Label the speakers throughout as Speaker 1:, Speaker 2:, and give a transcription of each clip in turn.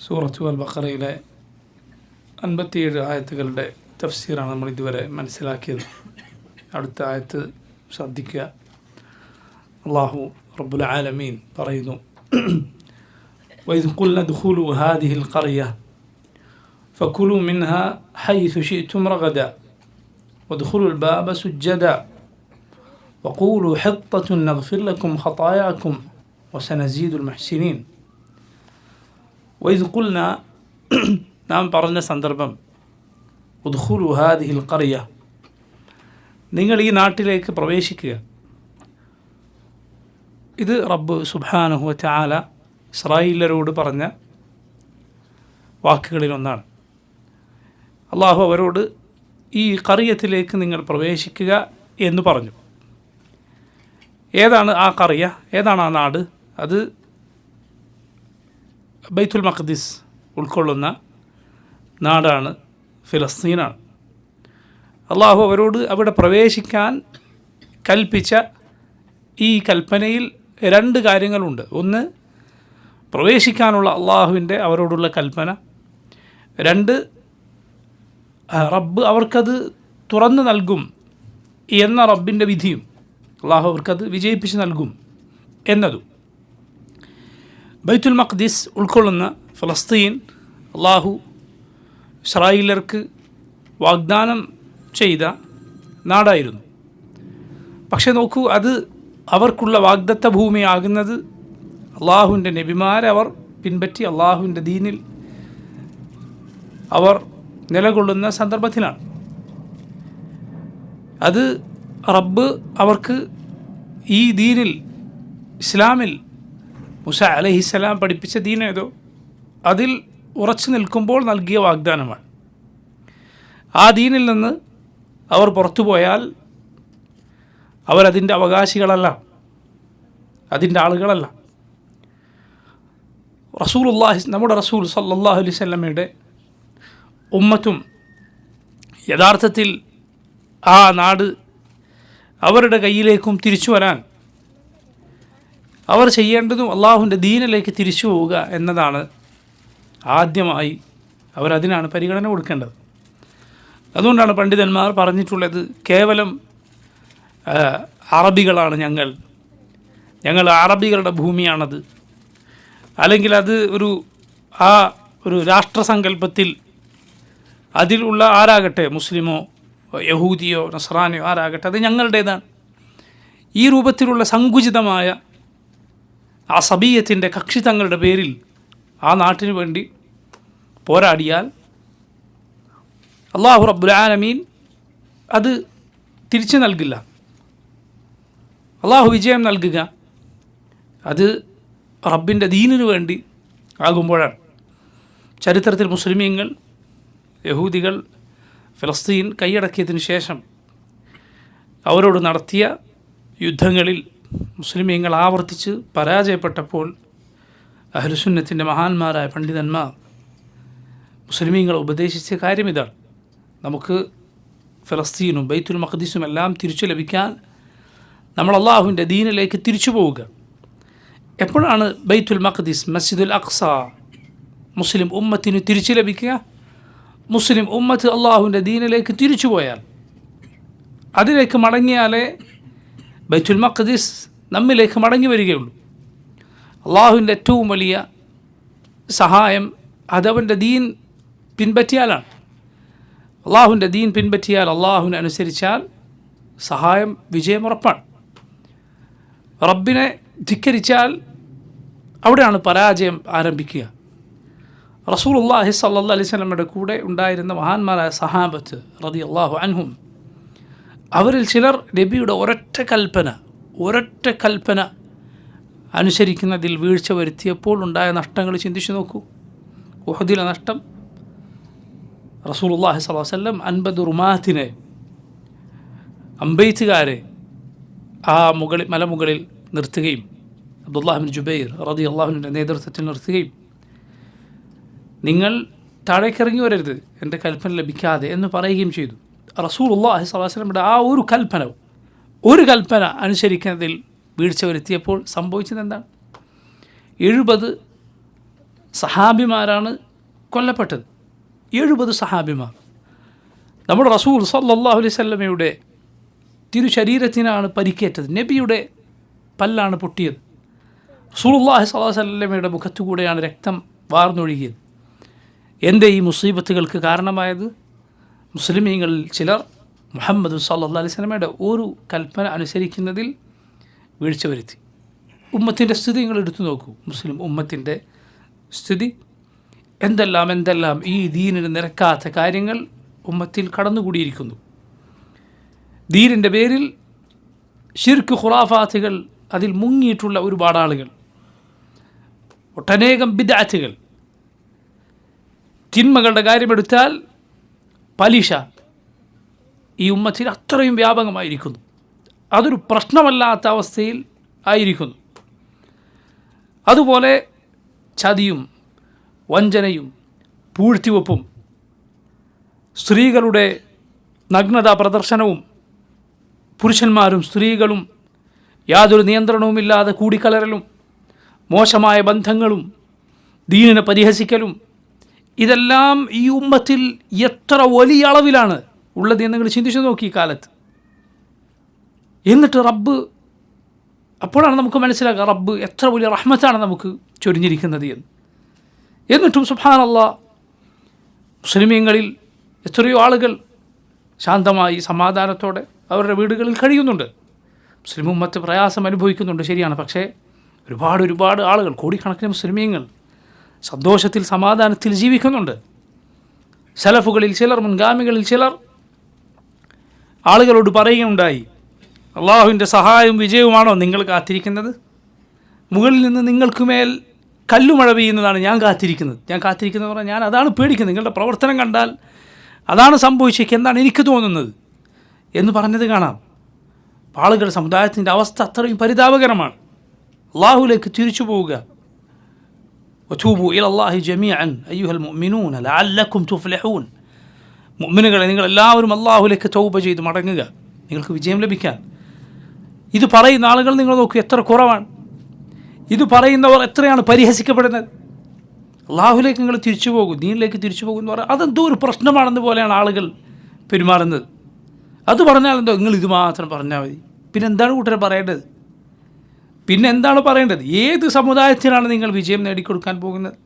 Speaker 1: സൂറത്ത് അൽ ബഖറയിലെ 57 ആയത്തുകളുടെ തഫ്സീറാണ് നമ്മൾ ഇതുവരെ മനസ്സിലാക്കിയത്. അടുത്ത ആയത്ത് ശ്രദ്ധിക്കുക. അല്ലാഹു റബ്ബുൽ ആലമീൻ പറയുന്നു, വഇദ് ഖുൽനാ ദുഖൂലു ഹാദിഹിൽ ഖറിയ ഫകുലൂ മിൻഹാ ഹൈസു ശിഅ്തും റഗദാ വദ്ഖുലുൽ ബാബ സുജ്ജദാ വഖൂലു ഹിത്തത്തുൻ നഗ്ഫിർ ലക്കും ഖതായാക്കും വസനസീദുൽ മുഹ്സിനീൻ. വഇദ് ഖുൽനാ, നാം പറഞ്ഞ സന്ദർഭം, ഉദ്ഖുലു ഹാദിഹിൽ ഖറിയ, നിങ്ങൾ ഈ നാട്ടിലേക്ക് പ്രവേശിക്കുക. ഇത് റബ്ബ് സുബ്ഹാനഹു വ തആല ഇസ്രായേലരോട് പറഞ്ഞ വാക്കുകളിലൊന്നാണ്. അള്ളാഹു അവരോട് ഈ ഖറിയത്തിലേക്ക് നിങ്ങൾ പ്രവേശിക്കുക എന്ന് പറഞ്ഞു. ഏതാണ് ആ ഖറിയ? ഏതാണ് ആ നാട്? അത് ബൈത്തുൽ മഖ്ദിസ് ഉൾക്കൊള്ളുന്ന നാടാണ്, ഫിലസ്തീനാണ്. അള്ളാഹു അവരോട് അവിടെ പ്രവേശിക്കാൻ കൽപ്പിച്ച ഈ കൽപ്പനയിൽ 2 കാര്യങ്ങളുണ്ട്. ഒന്ന്, പ്രവേശിക്കാനുള്ള അള്ളാഹുവിൻ്റെ അവരോടുള്ള കൽപ്പന. 2, റബ്ബ് അവർക്കത് തുറന്നു നൽകും എന്ന റബ്ബിൻ്റെ വിധിയും, അള്ളാഹു അവർക്കത് വിജയിപ്പിച്ച് നൽകും എന്നതും. ബൈത്തുൽ മഖ്ദിസ് ഉൾക്കൊള്ളുന്ന ഫലസ്തീൻ അള്ളാഹു ഇസ്രായേലർക്ക് വാഗ്ദാനം ചെയ്ത നാടായിരുന്നു. പക്ഷെ നോക്കൂ, അത് അവർക്കുള്ള വാഗ്ദത്ത ഭൂമിയാകുന്നത് അള്ളാഹുവിൻ്റെ നബിമാരെ അവർ പിൻപറ്റി അള്ളാഹുവിൻ്റെ ദീനിൽ അവർ നിലകൊള്ളുന്ന സന്ദർഭത്തിലാണ്. അത് റബ്ബ് അവർക്ക് ഈ ദീനിൽ, ഇസ്ലാമിൽ മൂസ അലൈഹിസ്സലാം പഠിപ്പിച്ച ദീനേതോ അതിൽ ഉറച്ചു നിൽക്കുമ്പോൾ നൽകിയ വാഗ്ദാനമാണ്. ആ ദീനിൽ നിന്ന് അവർ പുറത്തു പോയാൽ അവരതിൻ്റെ അവകാശികളല്ല, അതിൻ്റെ ആളുകളല്ല. നമ്മുടെ റസൂൽ സല്ലല്ലാഹു അലൈഹി വസല്ലമയുടെ ഉമ്മത്തും യഥാർത്ഥത്തിൽ ആ നാട് അവരുടെ കയ്യിലേക്കും തിരിച്ചു വരാൻ അവർ ചെയ്യേണ്ടതും അള്ളാഹുവിൻ്റെ ദീനിലേക്ക് തിരിച്ചു പോവുക എന്നതാണ്. ആദ്യമായി അവരതിനാണ് പരിഗണന കൊടുക്കേണ്ടത്. അതുകൊണ്ടാണ് പണ്ഡിതന്മാർ പറഞ്ഞിട്ടുള്ളത്, കേവലം അറബികളാണ് ഞങ്ങൾ അറബികളുടെ ഭൂമിയാണത്, അല്ലെങ്കിൽ അത് ഒരു രാഷ്ട്രസങ്കല്പത്തിൽ അതിലുള്ള ആരാകട്ടെ, മുസ്ലിമോ യഹൂദിയോ നസ്രാനിയോ ആരാകട്ടെ, അത് ഞങ്ങളുടേതാണ്. ഈ രൂപത്തിലുള്ള സങ്കുചിതമായ അസബീയത്തിൻ്റെ കക്ഷിതങ്ങളുടെ പേരിൽ ആ നാട്ടിന് വേണ്ടി പോരാടിയാൽ അല്ലാഹു റബ്ബുൽ ആലമീൻ അത് തിരിച്ചു നൽകില്ല. അള്ളാഹു വിജയം നൽകുക അത് റബ്ബിൻ്റെ ദീനിനു വേണ്ടി ആകുമ്പോഴാണ്. ചരിത്രത്തിൽ മുസ്ലിമീങ്ങൾ യഹൂദികൾ ഫലസ്തീൻ കൈയടക്കിയതിന് ശേഷം അവരോട് നടത്തിയ യുദ്ധങ്ങളിൽ മുസ്ലിമീങ്ങൾ ആവർത്തിച്ച് പരാജയപ്പെട്ടപ്പോൾ അഹ്ലുസുന്നത്തിൻ്റെ മഹാന്മാരായ പണ്ഡിതന്മാർ മുസ്ലിമീങ്ങളെ ഉപദേശിച്ച കാര്യം ഇതാണ്: നമുക്ക് ഫലസ്തീനും ബൈത്തുൽ മഖ്ദിസും എല്ലാം തിരിച്ചു ലഭിക്കാൻ നമ്മൾ അള്ളാഹുവിൻ്റെ ദീനിലേക്ക് തിരിച്ചു പോവുക. എപ്പോഴാണ് ബൈത്തുൽ മഖ്ദിസ്, മസ്ജിദുൽ അഖ്സ മുസ്ലിം ഉമ്മത്തിന് തിരിച്ചു ലഭിക്കുക? മുസ്ലിം ഉമ്മത്ത് അള്ളാഹുവിൻ്റെ ദീനിലേക്ക് തിരിച്ചു പോയാൽ, അതിലേക്ക് മടങ്ങിയാലേ ബൈത്തുൽ മഖ്ദിസ് നമ്മിലേക്ക് മടങ്ങി വരികയുള്ളൂ. അള്ളാഹുവിൻ്റെ ഏറ്റവും വലിയ സഹായം അതവൻ്റെ ദീൻ പിൻപറ്റിയാലാണ്. അള്ളാഹുവിൻ്റെ ദീൻ പിൻപറ്റിയാൽ, അള്ളാഹുവിനെ അനുസരിച്ചാൽ സഹായം, വിജയമുറപ്പാണ്. റബ്ബിനെ ധിക്കരിച്ചാൽ അവിടെയാണ് പരാജയം ആരംഭിക്കുക. റസൂലുള്ളാഹി സ്വല്ലല്ലാഹു അലൈഹി വസല്ലമയുടെ കൂടെ ഉണ്ടായിരുന്ന മഹാന്മാരായ സഹാബത്ത് റളിയല്ലാഹു അൻഹും, അവരിൽ ചിലർ നബിയുടെ ഒരൊറ്റ കൽപ്പന അനുസരിക്കുന്നതിൽ വീഴ്ച വരുത്തിയപ്പോൾ ഉണ്ടായ നഷ്ടങ്ങൾ ചിന്തിച്ചു നോക്കൂ. ഉഹദിലെ നഷ്ടം. റസൂലുള്ളാഹി സ്വല്ലല്ലാഹു അലൈഹി വസല്ലം 50 റുമാത്തിനെ, അമ്പെയ്ത്തുകാരെ ആ മലമുകളിൽ നിർത്തുകയും അബ്ദുല്ലാഹ് ഇബ്നു ജുബൈർ റളിയല്ലാഹുവിൻ്റെ നേതൃത്വത്തിൽ നിർത്തുകയും, നിങ്ങൾ താഴേക്കിറങ്ങി വരരുത് എൻ്റെ കൽപ്പന ലഭിക്കാതെ എന്ന് പറയുകയും ചെയ്തു. റസൂലുള്ളാഹി സ്വല്ലല്ലാഹു അലൈഹി വസല്ലമയുടെ ആ ഒരു കൽപ്പന അനുസരിക്കുന്നതിൽ വീഴ്ച വരുത്തിയപ്പോൾ സംഭവിച്ചത് എന്താണ്? 70 സഹാബിമാരാണ് കൊല്ലപ്പെട്ടത്. 70 സഹാബിമാർ. നമ്മുടെ റസൂൽ സല്ലല്ലാഹു അലൈഹി വസല്ലമയുടെ തിരുശരീരത്തിനാണ് പരിക്കേറ്റത്. നബിയുടെ പല്ലാണ് പൊട്ടിയത്. റസൂലുള്ളാഹി സ്വല്ലല്ലാഹു അലൈഹി വസല്ലമയുടെ മുഖത്തുകൂടെയാണ് രക്തം വാർന്നൊഴുകിയത്. എൻ്റെ ഈ മുസീബത്തുകൾക്ക് കാരണമായത് മുസ്ലിമീങ്ങളിൽ ചിലർ മുഹമ്മദ് സല്ലല്ലാഹു അലൈഹി വസല്ലമയുടെ ഒരു കൽപ്പന അനുസരിക്കുന്നതിൽ വീഴ്ച വരുത്തി. ഉമ്മത്തിൻ്റെ സ്ഥിതി നിങ്ങൾ എടുത്തു നോക്കൂ. മുസ്ലിം ഉമ്മത്തിൻ്റെ സ്ഥിതി എന്തെല്ലാം ഈ ദീനിന് നിരക്കാത്ത കാര്യങ്ങൾ ഉമ്മത്തിൽ കടന്നുകൂടിയിരിക്കുന്നു. ദീനിൻ്റെ പേരിൽ ശിർക്ക് ഖുറാഫാത്തുകൾ അതിൽ മുങ്ങിയിട്ടുള്ള ഒരുപാട് ആളുകൾ, ഒട്ടനേകം ബിദ്അത്തുകൾ. തിന്മകളുടെ കാര്യമെടുത്താൽ പലിശ ഈ ഉമ്മത്തിൽ അത്രയും വ്യാപകമായിരിക്കുന്നു. അതൊരു പ്രശ്നമല്ലാത്ത അവസ്ഥയിൽ ആയിരിക്കുന്നു. അതുപോലെ ചതിയും വഞ്ചനയും പൂഴ്ത്തിവെപ്പും സ്ത്രീകളുടെ നഗ്നതാ പ്രദർശനവും പുരുഷന്മാരും സ്ത്രീകളും യാതൊരു നിയന്ത്രണവുമില്ലാതെ കൂടിക്കലരലും മോശമായ ബന്ധങ്ങളും ദീനിനെ പരിഹസിക്കലും ഇതെല്ലാം ഈ ഉമ്മത്തിൽ എത്ര വലിയ അളവിലാണ് ഉള്ളത് എന്ന് നിങ്ങൾ ചിന്തിച്ചു നോക്കി ഈ കാലത്ത്. എന്നിട്ട് റബ്ബ്, അപ്പോഴാണ് നമുക്ക് മനസ്സിലാക്കുക റബ്ബ് എത്ര വലിയ റഹ്മത്താണ് നമുക്ക് ചൊരിഞ്ഞിരിക്കുന്നത് എന്ന്. എന്നിട്ടും സുബ്ഹാനല്ലാഹ് മുസ്ലിമീങ്ങളിൽ എത്രയോ ആളുകൾ ശാന്തമായി സമാധാനത്തോടെ അവരുടെ വീടുകളിൽ കഴിയുന്നുണ്ട്. മുസ്ലിം ഉമ്മത്ത് പ്രയാസം അനുഭവിക്കുന്നുണ്ട്, ശരിയാണ്. പക്ഷേ ഒരുപാട് ആളുകൾ, കോടിക്കണക്കിന് മുസ്ലിമീങ്ങൾ സന്തോഷത്തിൽ സമാധാനത്തിൽ ജീവിക്കുന്നുണ്ട്. സലഫുകളിൽ ചിലർ, മുൻഗാമികളിൽ ചിലർ ആളുകളോട് പറയുകയുണ്ടായി, അള്ളാഹുവിൻ്റെ സഹായവും വിജയവുമാണോ നിങ്ങൾ കാത്തിരിക്കുന്നത്? മുകളിൽ നിന്ന് നിങ്ങൾക്കുമേൽ കല്ലുമഴ പെയ്യുന്നതാണ് ഞാൻ കാത്തിരിക്കുന്നത്. ഞാൻ കാത്തിരിക്കുന്നത് പറഞ്ഞാൽ ഞാൻ അതാണ് പേടിക്കുന്നത്. നിങ്ങളുടെ പ്രവർത്തനം കണ്ടാൽ അതാണ് സംഭവിച്ചേക്ക് എന്നാണ് എനിക്ക് തോന്നുന്നത് എന്ന് പറഞ്ഞത് കാണാം. ആളുകൾ, സമുദായത്തിൻ്റെ അവസ്ഥ അത്രയും പരിതാപകരമാണ്. അള്ളാഹുലേക്ക് തിരിച്ചു പോവുക. വതൂബു ഇലല്ലാഹി ജമീഅൻ അയ്യുഹൽ മുഅ്മിനൂന ലഅല്ലക്കും തുഫ്ലിഹൂൻ. മുഅ്മിനുകളെ, നിങ്ങളെല്ലാവരും അള്ളാഹുലേക്ക് തൗബ ചെയ്ത് മടങ്ങുക, നിങ്ങൾക്ക് വിജയം ലഭിക്കാൻ. ഇത് പറയുന്ന ആളുകൾ നിങ്ങൾ നോക്കൂ, എത്ര കുറവാണ്. ഇത് പറയുന്നവർ എത്രയാണ് പരിഹസിക്കപ്പെടുന്നത്. അള്ളാഹുലേക്ക് നിങ്ങൾ തിരിച്ചു പോകും, ദീനിലേക്ക് തിരിച്ചു പോകും എന്ന് പറഞ്ഞാൽ അതെന്തോ ഒരു പ്രശ്നമാണെന്ന് പോലെയാണ് ആളുകൾ പെരുമാറുന്നത്. അത് പറഞ്ഞാൽ എന്തോ, നിങ്ങൾ ഇത് മാത്രം പറഞ്ഞാൽ മതി. പിന്നെ എന്താണ് കൂട്ടരെ പറയേണ്ടത്? പിന്നെ എന്താണ് പറയേണ്ടത്? ഏത് സമുദായത്തിനാണ് നിങ്ങൾ വിജയം നേടിക്കൊടുക്കാൻ പോകുന്നത്?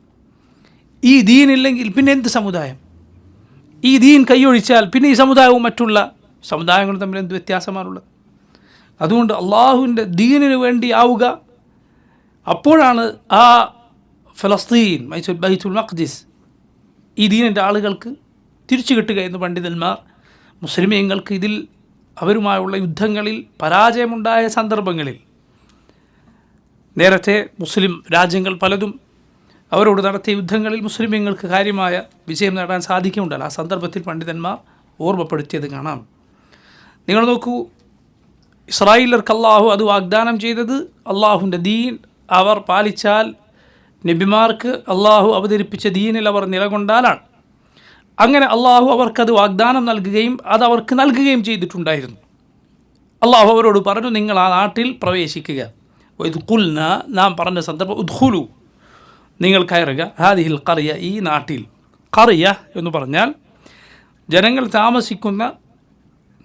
Speaker 1: ഈ ദീൻ ഇല്ലെങ്കിൽ പിന്നെ എന്ത് സമുദായം? ഈ ദീൻ കൈയൊഴിച്ചാൽ പിന്നെ ഈ സമുദായവും മറ്റുള്ള സമുദായങ്ങളും തമ്മിൽ എന്ത് വ്യത്യാസമാണുള്ളത്? അതുകൊണ്ട് അള്ളാഹുവിൻ്റെ ദീനിന് വേണ്ടി ആവുക. അപ്പോഴാണ് ആ ഫലസ്തീൻ, ബൈത്തുൽ മഖ്ദിസ്, ഈ ദീനിൻ്റെ ആളുകൾക്ക് തിരിച്ചു കിട്ടുക എന്ന് പണ്ഡിതന്മാർ. മുസ്ലിമീങ്ങൾക്ക് ഇതിൽ അവരുമായുള്ള യുദ്ധങ്ങളിൽ പരാജയമുണ്ടായ സന്ദർഭങ്ങളിൽ നേരത്തെ മുസ്ലിം രാജ്യങ്ങൾ പലതും അവരോട് നടത്തിയ യുദ്ധങ്ങളിൽ മുസ്ലിമീങ്ങൾക്ക് കാര്യമായ വിജയം നേടാൻ സാധിക്കുന്നുണ്ടല്ലോ. ആ സന്ദർഭത്തിൽ പണ്ഡിതന്മാർ ഓർമ്മപ്പെടുത്തിയത് കാണാം. നിങ്ങൾ നോക്കൂ, ഇസ്രായേലർക്ക് അള്ളാഹു അത് വാഗ്ദാനം ചെയ്തത് അള്ളാഹുവിൻ്റെ ദീൻ അവർ പാലിച്ചാൽ, നബിമാർക്ക് അള്ളാഹു അവതരിപ്പിച്ച ദീനിൽ അവർ നിലകൊണ്ടാലാണ്. അങ്ങനെ അള്ളാഹു അവർക്കത് വാഗ്ദാനം നൽകുകയും അത് അവർക്ക് നൽകുകയും ചെയ്തിട്ടുണ്ടായിരുന്നു. അള്ളാഹു അവരോട് പറഞ്ഞു, നിങ്ങൾ ആ നാട്ടിൽ പ്രവേശിക്കുക. ഇത് ഖുൽന, നാം പറഞ്ഞ സന്ദർഭം, ഉദ്ഖുലു, നിങ്ങൾ കയറുക. ഹാദിഹിൽ ഖറിയ, ഈ നാട്ടിൽ. ഖറിയ എന്ന് പറഞ്ഞാൽ ജനങ്ങൾ താമസിക്കുന്ന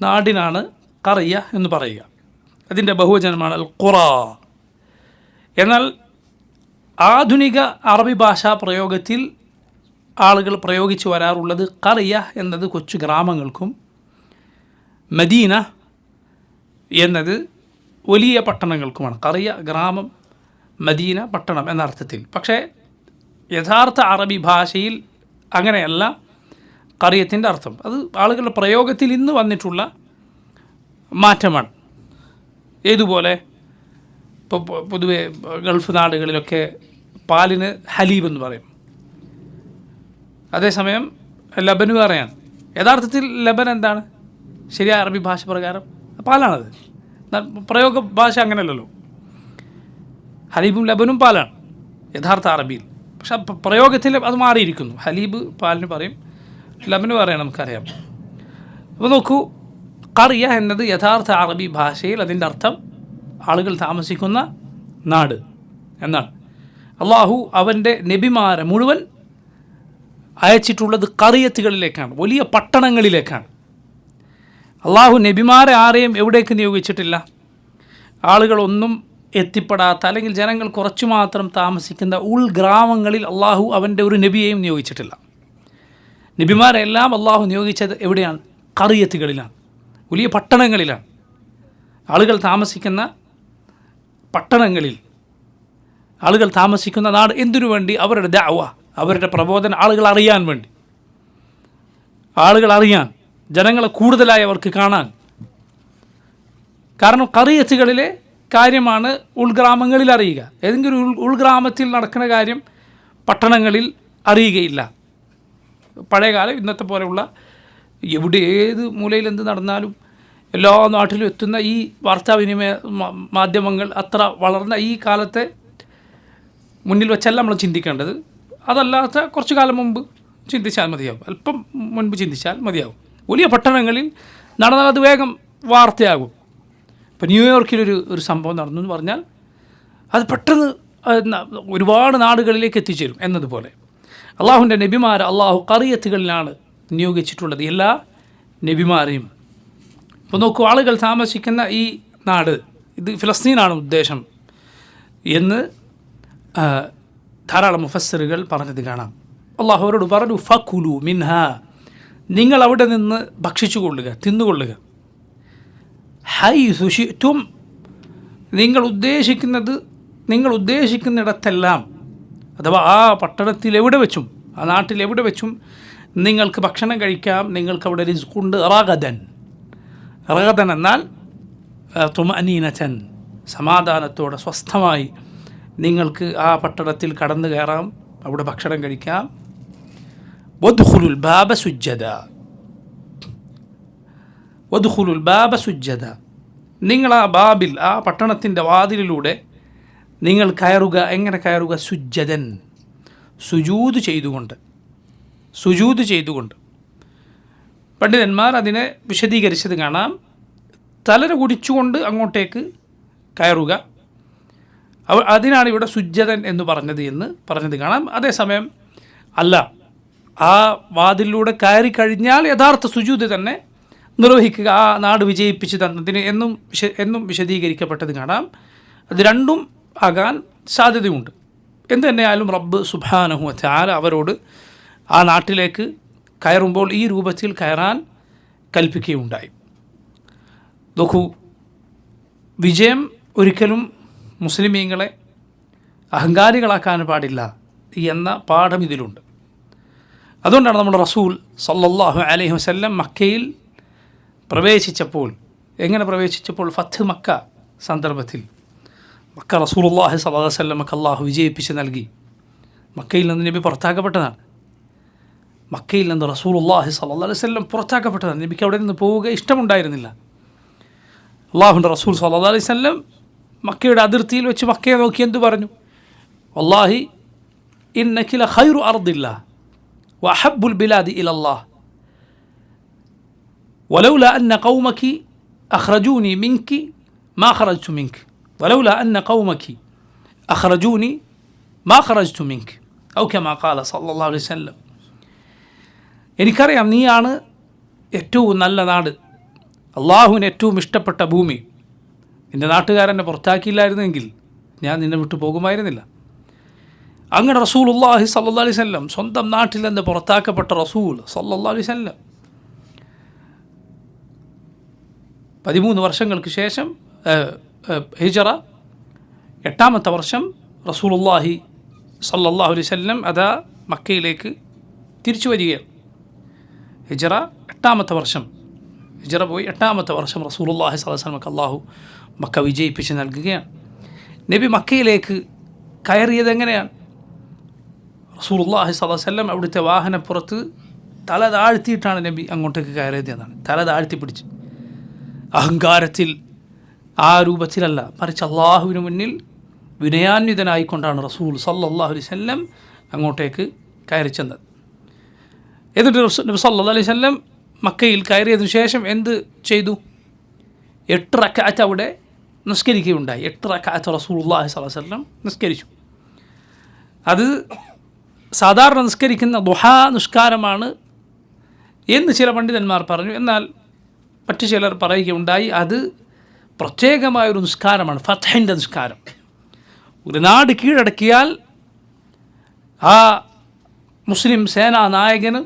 Speaker 1: നാടിനാണ് ഖറിയ എന്ന് പറയുക. അതിൻ്റെ ബഹുവചനമാണ് അൽ ഖുറ. എന്നാൽ ആധുനിക അറബി ഭാഷാ പ്രയോഗത്തിൽ ആളുകൾ പ്രയോഗിച്ച് വരാറുള്ളത് ഖറിയ എന്നത് കൊച്ചു ഗ്രാമങ്ങൾക്കും മദീന എന്നത് വലിയ പട്ടണങ്ങൾക്കുമാണ്. ഖറിയ ഗ്രാമം, മദീന പട്ടണം എന്ന അർത്ഥത്തിൽ. പക്ഷേ യഥാർത്ഥ അറബി ഭാഷയിൽ അങ്ങനെയല്ല ഖറിയത്തിൻ്റെ അർത്ഥം. അത് ആളുകളുടെ പ്രയോഗത്തിൽ ഇന്ന് വന്നിട്ടുള്ള മാറ്റമാണ്. ഏതുപോലെ ഇപ്പോൾ പൊതുവെ ഗൾഫ് നാടുകളിലൊക്കെ പാലിന് ഹലീബ് എന്ന് പറയും. അതേസമയം ലബന് വേറെയാണ്. യഥാർത്ഥത്തിൽ ലബൻ എന്താണ്? ശരിയായ അറബി ഭാഷ പ്രകാരം പാലാണത്. പ്രയോഗ ഭാഷ അങ്ങനെയല്ലല്ലോ. ഹലീബും ലബനും പാലാണ് യഥാർത്ഥ അറബിയിൽ. പക്ഷെ പ്രയോഗത്തിൽ അത് മാറിയിരിക്കുന്നു. ഹലീബ് പാലിന് പറയും, ലബന് പറയണം, നമുക്കറിയാം. അപ്പോൾ നോക്കൂ, ഖറിയ എന്നത് യഥാർത്ഥ അറബി ഭാഷയിൽ അതിൻ്റെ അർത്ഥം ആളുകൾ താമസിക്കുന്ന നാട് എന്നാണ്. അള്ളാഹു അവൻ്റെ നബിമാരെ മുഴുവൻ അയച്ചിട്ടുള്ളത് ഖറിയത്തുകളിലേക്കാണ്, വലിയ പട്ടണങ്ങളിലേക്കാണ്. അള്ളാഹു നബിമാരെ ആരെയും എവിടേക്ക് നിയോഗിച്ചിട്ടില്ല? ആളുകളൊന്നും എത്തിപ്പെടാത്ത അല്ലെങ്കിൽ ജനങ്ങൾ കുറച്ചു മാത്രം താമസിക്കുന്ന ഉൾഗ്രാമങ്ങളിൽ അള്ളാഹു അവൻ്റെ ഒരു നബിയെയും നിയോഗിച്ചിട്ടില്ല. നബിമാരെല്ലാം അള്ളാഹു നിയോഗിച്ചത് എവിടെയാണ്? ഖറിയത്തുകളിലാണ്, വലിയ പട്ടണങ്ങളിലാണ്, ആളുകൾ താമസിക്കുന്ന പട്ടണങ്ങളിൽ, ആളുകൾ താമസിക്കുന്ന നാട്. എന്തിനു വേണ്ടി? അവരുടെ ദഅവ, അവരുടെ പ്രബോധനം ആളുകൾ അറിയാൻ വേണ്ടി, ആളുകൾ അറിയാൻ, ജനങ്ങളെ കൂടുതലായി അവർക്ക് കാണാൻ. കാരണം ഖറിയത്തുകളിലെ കാര്യമാണ് ഉൾഗ്രാമങ്ങളിൽ അറിയുക. ഏതെങ്കിലും ഉൾഗ്രാമത്തിൽ നടക്കുന്ന കാര്യം പട്ടണങ്ങളിൽ അറിയുകയില്ല. പഴയകാലം ഇന്നത്തെ പോലെയുള്ള എവിടെ ഏത് മൂലയിൽ എന്ത് നടന്നാലും എല്ലാ നാട്ടിലും എത്തുന്ന ഈ വാർത്താവിനിമയ മാധ്യമങ്ങൾ അത്ര വളർന്ന ഈ കാലത്തെ മുന്നിൽ വെച്ചല്ല നമ്മൾ ചിന്തിക്കേണ്ടത്. അതല്ലാത്ത കുറച്ചു കാലം മുമ്പ് ചിന്തിച്ചാൽ മതിയാവും, അല്പം മുൻപ് ചിന്തിച്ചാൽ മതിയാവും. വലിയ പട്ടണങ്ങളിൽ നടന്നാൽ അത് വേഗം വാർത്തയാകും. ഇപ്പോൾ ന്യൂയോർക്കിലൊരു സംഭവം നടന്നു എന്ന് പറഞ്ഞാൽ അത് പെട്ടെന്ന് ഒരുപാട് നാടുകളിലേക്ക് എത്തിച്ചേരും എന്നതുപോലെ അള്ളാഹുവിൻ്റെ നബിമാരെ അള്ളാഹു ഖറിയത്തുകളിലാണ് നിയോഗിച്ചിട്ടുള്ളത്, എല്ലാ നബിമാരെയും. ഇപ്പോൾ നോക്കൂ, ആളുകൾ താമസിക്കുന്ന ഈ നാട്, ഇത് ഫിലസ്തീനാണ് ഉദ്ദേശം എന്ന് ധാരാളം മുഫസ്സിറുകൾ പറഞ്ഞത് കാണാം. അള്ളാഹു അവരോട് പറഞ്ഞു, ഫകുലു മിൻഹ, നിങ്ങൾ അവിടെ നിന്ന് ഭക്ഷിച്ചു കൊള്ളുക, തിന്നുകൊള്ളുക. ഹൈസു ശിഅ്തും, നിങ്ങൾ ഉദ്ദേശിക്കുന്നിടത്തെല്ലാം, അഥവാ ആ പട്ടണത്തിൽ എവിടെ വെച്ചും ആ നാട്ടിൽ എവിടെ വെച്ചും നിങ്ങൾക്ക് ഭക്ഷണം കഴിക്കാം, നിങ്ങൾക്ക് അവിടെ റിസ്ഖുണ്ട്. റഗദൻ എന്നാൽ തുമഅനീനതൻ, സമാധാനത്തോടെ സ്വസ്ഥമായി നിങ്ങൾക്ക് ആ പട്ടണത്തിൽ കടന്നു കയറാം, അവിടെ ഭക്ഷണം കഴിക്കാം. വദ്ഖുലുൽ ബാബ സുജ്ജദ, നിങ്ങൾ ആ ബാബിൽ, ആ പട്ടണത്തിൻ്റെ വാതിലിലൂടെ നിങ്ങൾ കയറുക. എങ്ങനെ കയറുക? സുജ്ജദൻ, സുജൂദ് ചെയ്തുകൊണ്ട്. പണ്ഡിതന്മാർ അതിനെ വിശദീകരിച്ചത് കാണാം. തലര കുടിച്ചുകൊണ്ട് അങ്ങോട്ടേക്ക് കയറുക, അതിനാണ് ഇവിടെ സുജ്ജദൻ എന്ന് പറഞ്ഞത് കാണാം. അതേസമയം അല്ല, ആ വാതിലൂടെ കയറി കഴിഞ്ഞാൽ യഥാർത്ഥ സുജൂദ് തന്നെ നിർവഹിക്കുക, ആ നാട് വിജയിപ്പിച്ച് തന്നതിന് എന്നും വിശദീകരിക്കപ്പെട്ടത് കാണാം. അത് രണ്ടും ആകാൻ സാധ്യതയുണ്ട്. എന്തു തന്നെയായാലും റബ്ബ് സുബ്ഹാനഹു വ തആല അവരോട് ആ നാട്ടിലേക്ക് കയറുമ്പോൾ ഈ രൂപത്തിൽ കയറാൻ കൽപ്പിക്കുകയുണ്ടായി. നോക്കൂ, വിജയം ഒരിക്കലും മുസ്ലിമീങ്ങളെ അഹങ്കാരികളാക്കാൻ പാടില്ല എന്ന പാഠം ഇതിലുണ്ട്. അതുകൊണ്ടാണ് നമ്മുടെ റസൂൽ സല്ലല്ലാഹു അലൈഹി വസല്ലം മക്കയിൽ പ്രവേശിച്ചപ്പോൾ, ഫത്ത് മക്ക സന്ദർഭത്തിൽ മക്ക റസൂലുള്ളാഹി സ്വല്ലല്ലാഹു അലൈഹി വസല്ലമക്ക് അല്ലാഹു വിജയിപ്പിച്ച് നൽകി. മക്കയിൽ നിന്ന് നബി പുറത്താക്കപ്പെട്ടതാണ്. മക്കയിൽ നിന്ന് റസൂലുള്ളാഹി സ്വല്ലല്ലാഹു അലൈഹി വസല്ലം പുറത്താക്കപ്പെട്ടതാണ്. നബിക്ക് അവിടെ നിന്ന് പോവുക ഇഷ്ടമുണ്ടായിരുന്നില്ല. അല്ലാഹുവിൻ്റെ റസൂൽ സ്വല്ലല്ലാഹു അലൈഹി വസല്ലം മക്കയുടെ അതിർത്തിയിൽ വെച്ച് മക്കയെ നോക്കി എന്തു പറഞ്ഞു? വല്ലാഹി ഇന്നക ലഖൈറു അർദില്ലാഹ് വഅഹബ്ബുൽ ബിലാദി ഇലല്ലാഹ് വലൗലാ അന്ന ഖൗമകി അഖ്റജൂനി മിൻകി മാ ഖറജ്തു മിൻകി വലൗലാ അന്ന ഖൗമകി അഖ്റജൂനി മാ ഖറജ്തു മിൻകി ഔ കമാ ഖാല സല്ലല്ലാഹു അലൈഹി വസല്ലം. എനിക്കറിയാം നീയാണ് ഏറ്റവും നല്ല നാട്, അള്ളാഹുവിന് ഏറ്റവും ഇഷ്ടപ്പെട്ട ഭൂമി. നിൻ്റെ നാട്ടുകാരെന്നെ പുറത്താക്കിയില്ലായിരുന്നെങ്കിൽ ഞാൻ നിന്നെ വിട്ടു പോകുമായിരുന്നില്ല. അങ്ങനെ റസൂലുള്ളാഹി സ്വല്ലല്ലാഹു അലൈഹി വസല്ലം, സ്വന്തം നാട്ടിൽ നിന്ന് പുറത്താക്കപ്പെട്ട റസൂൽ സ്വല്ലല്ലാഹു അലൈഹി വസല്ലം 13 വർഷങ്ങൾക്ക് ശേഷം ഹിജറ 8-ാമത്തെ വർഷം റസൂലുള്ളാഹി സ്വല്ലല്ലാഹു അലൈഹി വസല്ലം അതാ മക്കയിലേക്ക് തിരിച്ചു വരികയാണ്. ഹിജറ 8-ാമത്തെ വർഷം, ഹിജറ പോയി 8-ാമത്തെ വർഷം റസൂലുള്ളാഹി സ്വല്ലല്ലാഹു അലൈഹി വസല്ലമക്ക് അല്ലാഹു മക്ക വിജയിപ്പിച്ച് നൽകുകയാണ്. നബി മക്കയിലേക്ക് കയറിയത് എങ്ങനെയാണ്? റസൂലുള്ളാഹി സ്വല്ലല്ലാഹു അലൈഹി വസല്ലം അവിടുത്തെ വാഹനപ്പുറത്ത് തല താഴ്ത്തിയിട്ടാണ് നബി അങ്ങോട്ടേക്ക് കയറിയത് എന്നാണ്. തല താഴ്ത്തി പിടിച്ച്, അഹങ്കാരത്തിൽ ആ രൂപത്തിലല്ല, മറിച്ച് അള്ളാഹുവിന് മുന്നിൽ വിനയാന്വിതനായിക്കൊണ്ടാണ് റസൂൽ സല്ലല്ലാഹു അലൈഹി വസല്ലം അങ്ങോട്ടേക്ക് കയറി ചെന്നത്. എന്നിട്ട് നബി സല്ലല്ലാഹു അലൈഹി വസല്ലം മക്കയിൽ കയറിയതിനു ശേഷം എന്ത് ചെയ്തു? 8 റക്അത്ത് അവിടെ നിസ്കരിക്കുകയുണ്ടായി. 8 റക്അത്ത് റസൂലുള്ളാഹി സ്വല്ലല്ലാഹു അലൈഹി വസല്ലം നിസ്കരിച്ചു. അത് സാധാരണ നിസ്കരിക്കുന്ന ദുഹാ നിസ്കാരമാണ് എന്ന് ചില പണ്ഡിതന്മാർ പറഞ്ഞു. എന്നാൽ മറ്റു ചിലർ പറയുകയുണ്ടായി അത് പ്രത്യേകമായൊരു നിസ്കാരമാണ്, ഫത്ഹിൻ്റെ നിസ്കാരം. ഒരു നാട് കീഴടക്കിയാൽ ആ മുസ്ലിം സേനാ നായകന്,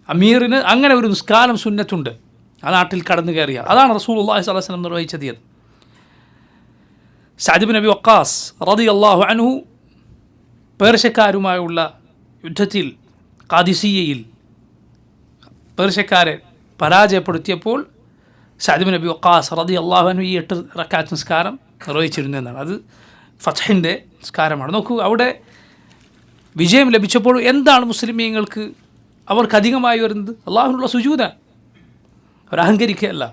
Speaker 1: അമീറിന് അങ്ങനെ ഒരു നിസ്കാരം സുന്നത്തുണ്ട്. ആ നാട്ടിൽ കടന്നു കയറിയാൽ അതാണ് റസൂലുള്ളാഹി സ്വല്ലല്ലാഹു അലൈഹി വസല്ലം നിർവഹിച്ചത്. സഅദ് ഇബ്നു അബി വഖാസ് റളിയല്ലാഹു അൻഹു പേർഷ്യക്കാരുമായുള്ള യുദ്ധത്തിൽ ഖാദിസിയയിൽ പേർഷ്യക്കാരെ പരാജയപ്പെടുത്തിയപ്പോൾ സഅദ് ഇബ്നു അബി വഖാസ് റളിയല്ലാഹു അൻഹു ഈ 8 റക്അത്ത് നിസ്കാരം നിർവഹിച്ചിരുന്നു എന്നാണ്. അത് ഫത്ഹിൻ്റെ നിസ്കാരമാണ്. നോക്കൂ, അവിടെ വിജയം ലഭിച്ചപ്പോൾ എന്താണ് മുസ്ലിമീങ്ങൾക്ക് അവർക്കധികമായി വരുന്നത്? അള്ളാഹുവിനുള്ള സുജൂദാണ്. അവർ അഹങ്കരിക്കുകയല്ല.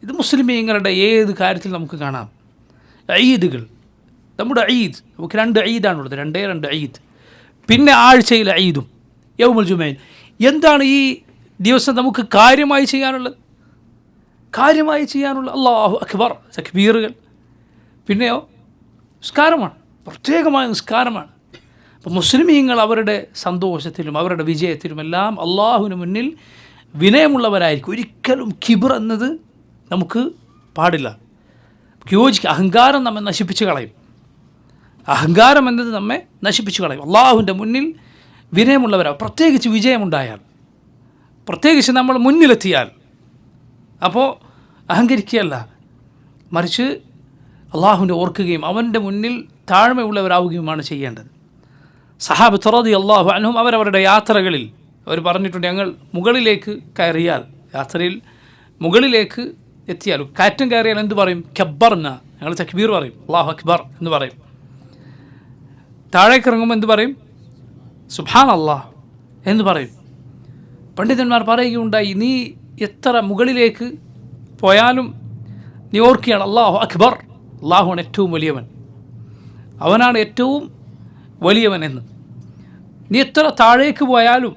Speaker 1: ഇത് മുസ്ലിമീങ്ങളുടെ ഏത് കാര്യത്തിൽ നമുക്ക് കാണാം. ഈദുകൾ, നമ്മുടെ ഈദ്, നമുക്ക് 2 ഈദാണുള്ളത്, 2 ഈദ്. പിന്നെ ആഴ്ചയിലെ ഈദും യൗമുൽ ജുമയിൽ. എന്താണ് ഈ ദിവസം നമുക്ക് കാര്യമായി ചെയ്യാനുള്ളത്? അല്ലാഹു അക്ബർ, തക്ബീറുകൾ. പിന്നെയോ നിസ്കാരമാണ്, പ്രത്യേകമായ നിസ്കാരമാണ്. അപ്പോൾ മുസ്ലിമീങ്ങൾ അവരുടെ സന്തോഷത്തിലും അവരുടെ വിജയത്തിലുമെല്ലാം അള്ളാഹുവിന് മുന്നിൽ വിനയമുള്ളവരായിരിക്കും. ഒരിക്കലും കിബർ എന്നത് നമുക്ക് പാടില്ല. അഹങ്കാരം നമ്മെ നശിപ്പിച്ച് കളയും. അഹങ്കാരം എന്നത് നമ്മെ നശിപ്പിച്ച് കളയും. അള്ളാഹുവിൻ്റെ മുന്നിൽ വിനയമുള്ളവരാണ്, പ്രത്യേകിച്ച് വിജയമുണ്ടായാൽ, പ്രത്യേകിച്ച് നമ്മൾ മുന്നിലെത്തിയാൽ. അപ്പോൾ അഹങ്കരിക്കുകയല്ല, മറിച്ച് അള്ളാഹുവിനെ ഓർക്കുകയും അവൻ്റെ മുന്നിൽ താഴ്മയുള്ളവരാവുകയുമാണ് ചെയ്യേണ്ടത്. സഹാബത്ത് റളിയല്ലാഹു അൻഹും അവരവരുടെ യാത്രകളിൽ അവർ പറഞ്ഞിട്ടുണ്ട്, ഞങ്ങൾ മുകളിലേക്ക് കയറിയാൽ, യാത്രയിൽ മുകളിലേക്ക് എത്തിയാൽ, കയറ്റം കയറിയാൽ എന്ത് പറയും? കബ്ബർന, ഞങ്ങൾ തക്ബീർ പറയും, അല്ലാഹു അക്ബർ എന്ന് പറയും. താഴേക്ക് ഇറങ്ങുമ്പോൾ എന്ത് പറയും? സുബ്ഹാനല്ലാഹ് എന്ന് പറയും. പണ്ഡിതന്മാർ പറയുകയുണ്ടായി, നീ എത്ര മുകളിലേക്ക് പോയാലും നീ ഓർക്കുകയാണ് അല്ലാഹു അക്ബർ, അള്ളാഹുവാണ് ഏറ്റവും വലിയവൻ, അവനാണ് ഏറ്റവും വലിയവൻ എന്ന്. നീ എത്ര താഴേക്ക് പോയാലും,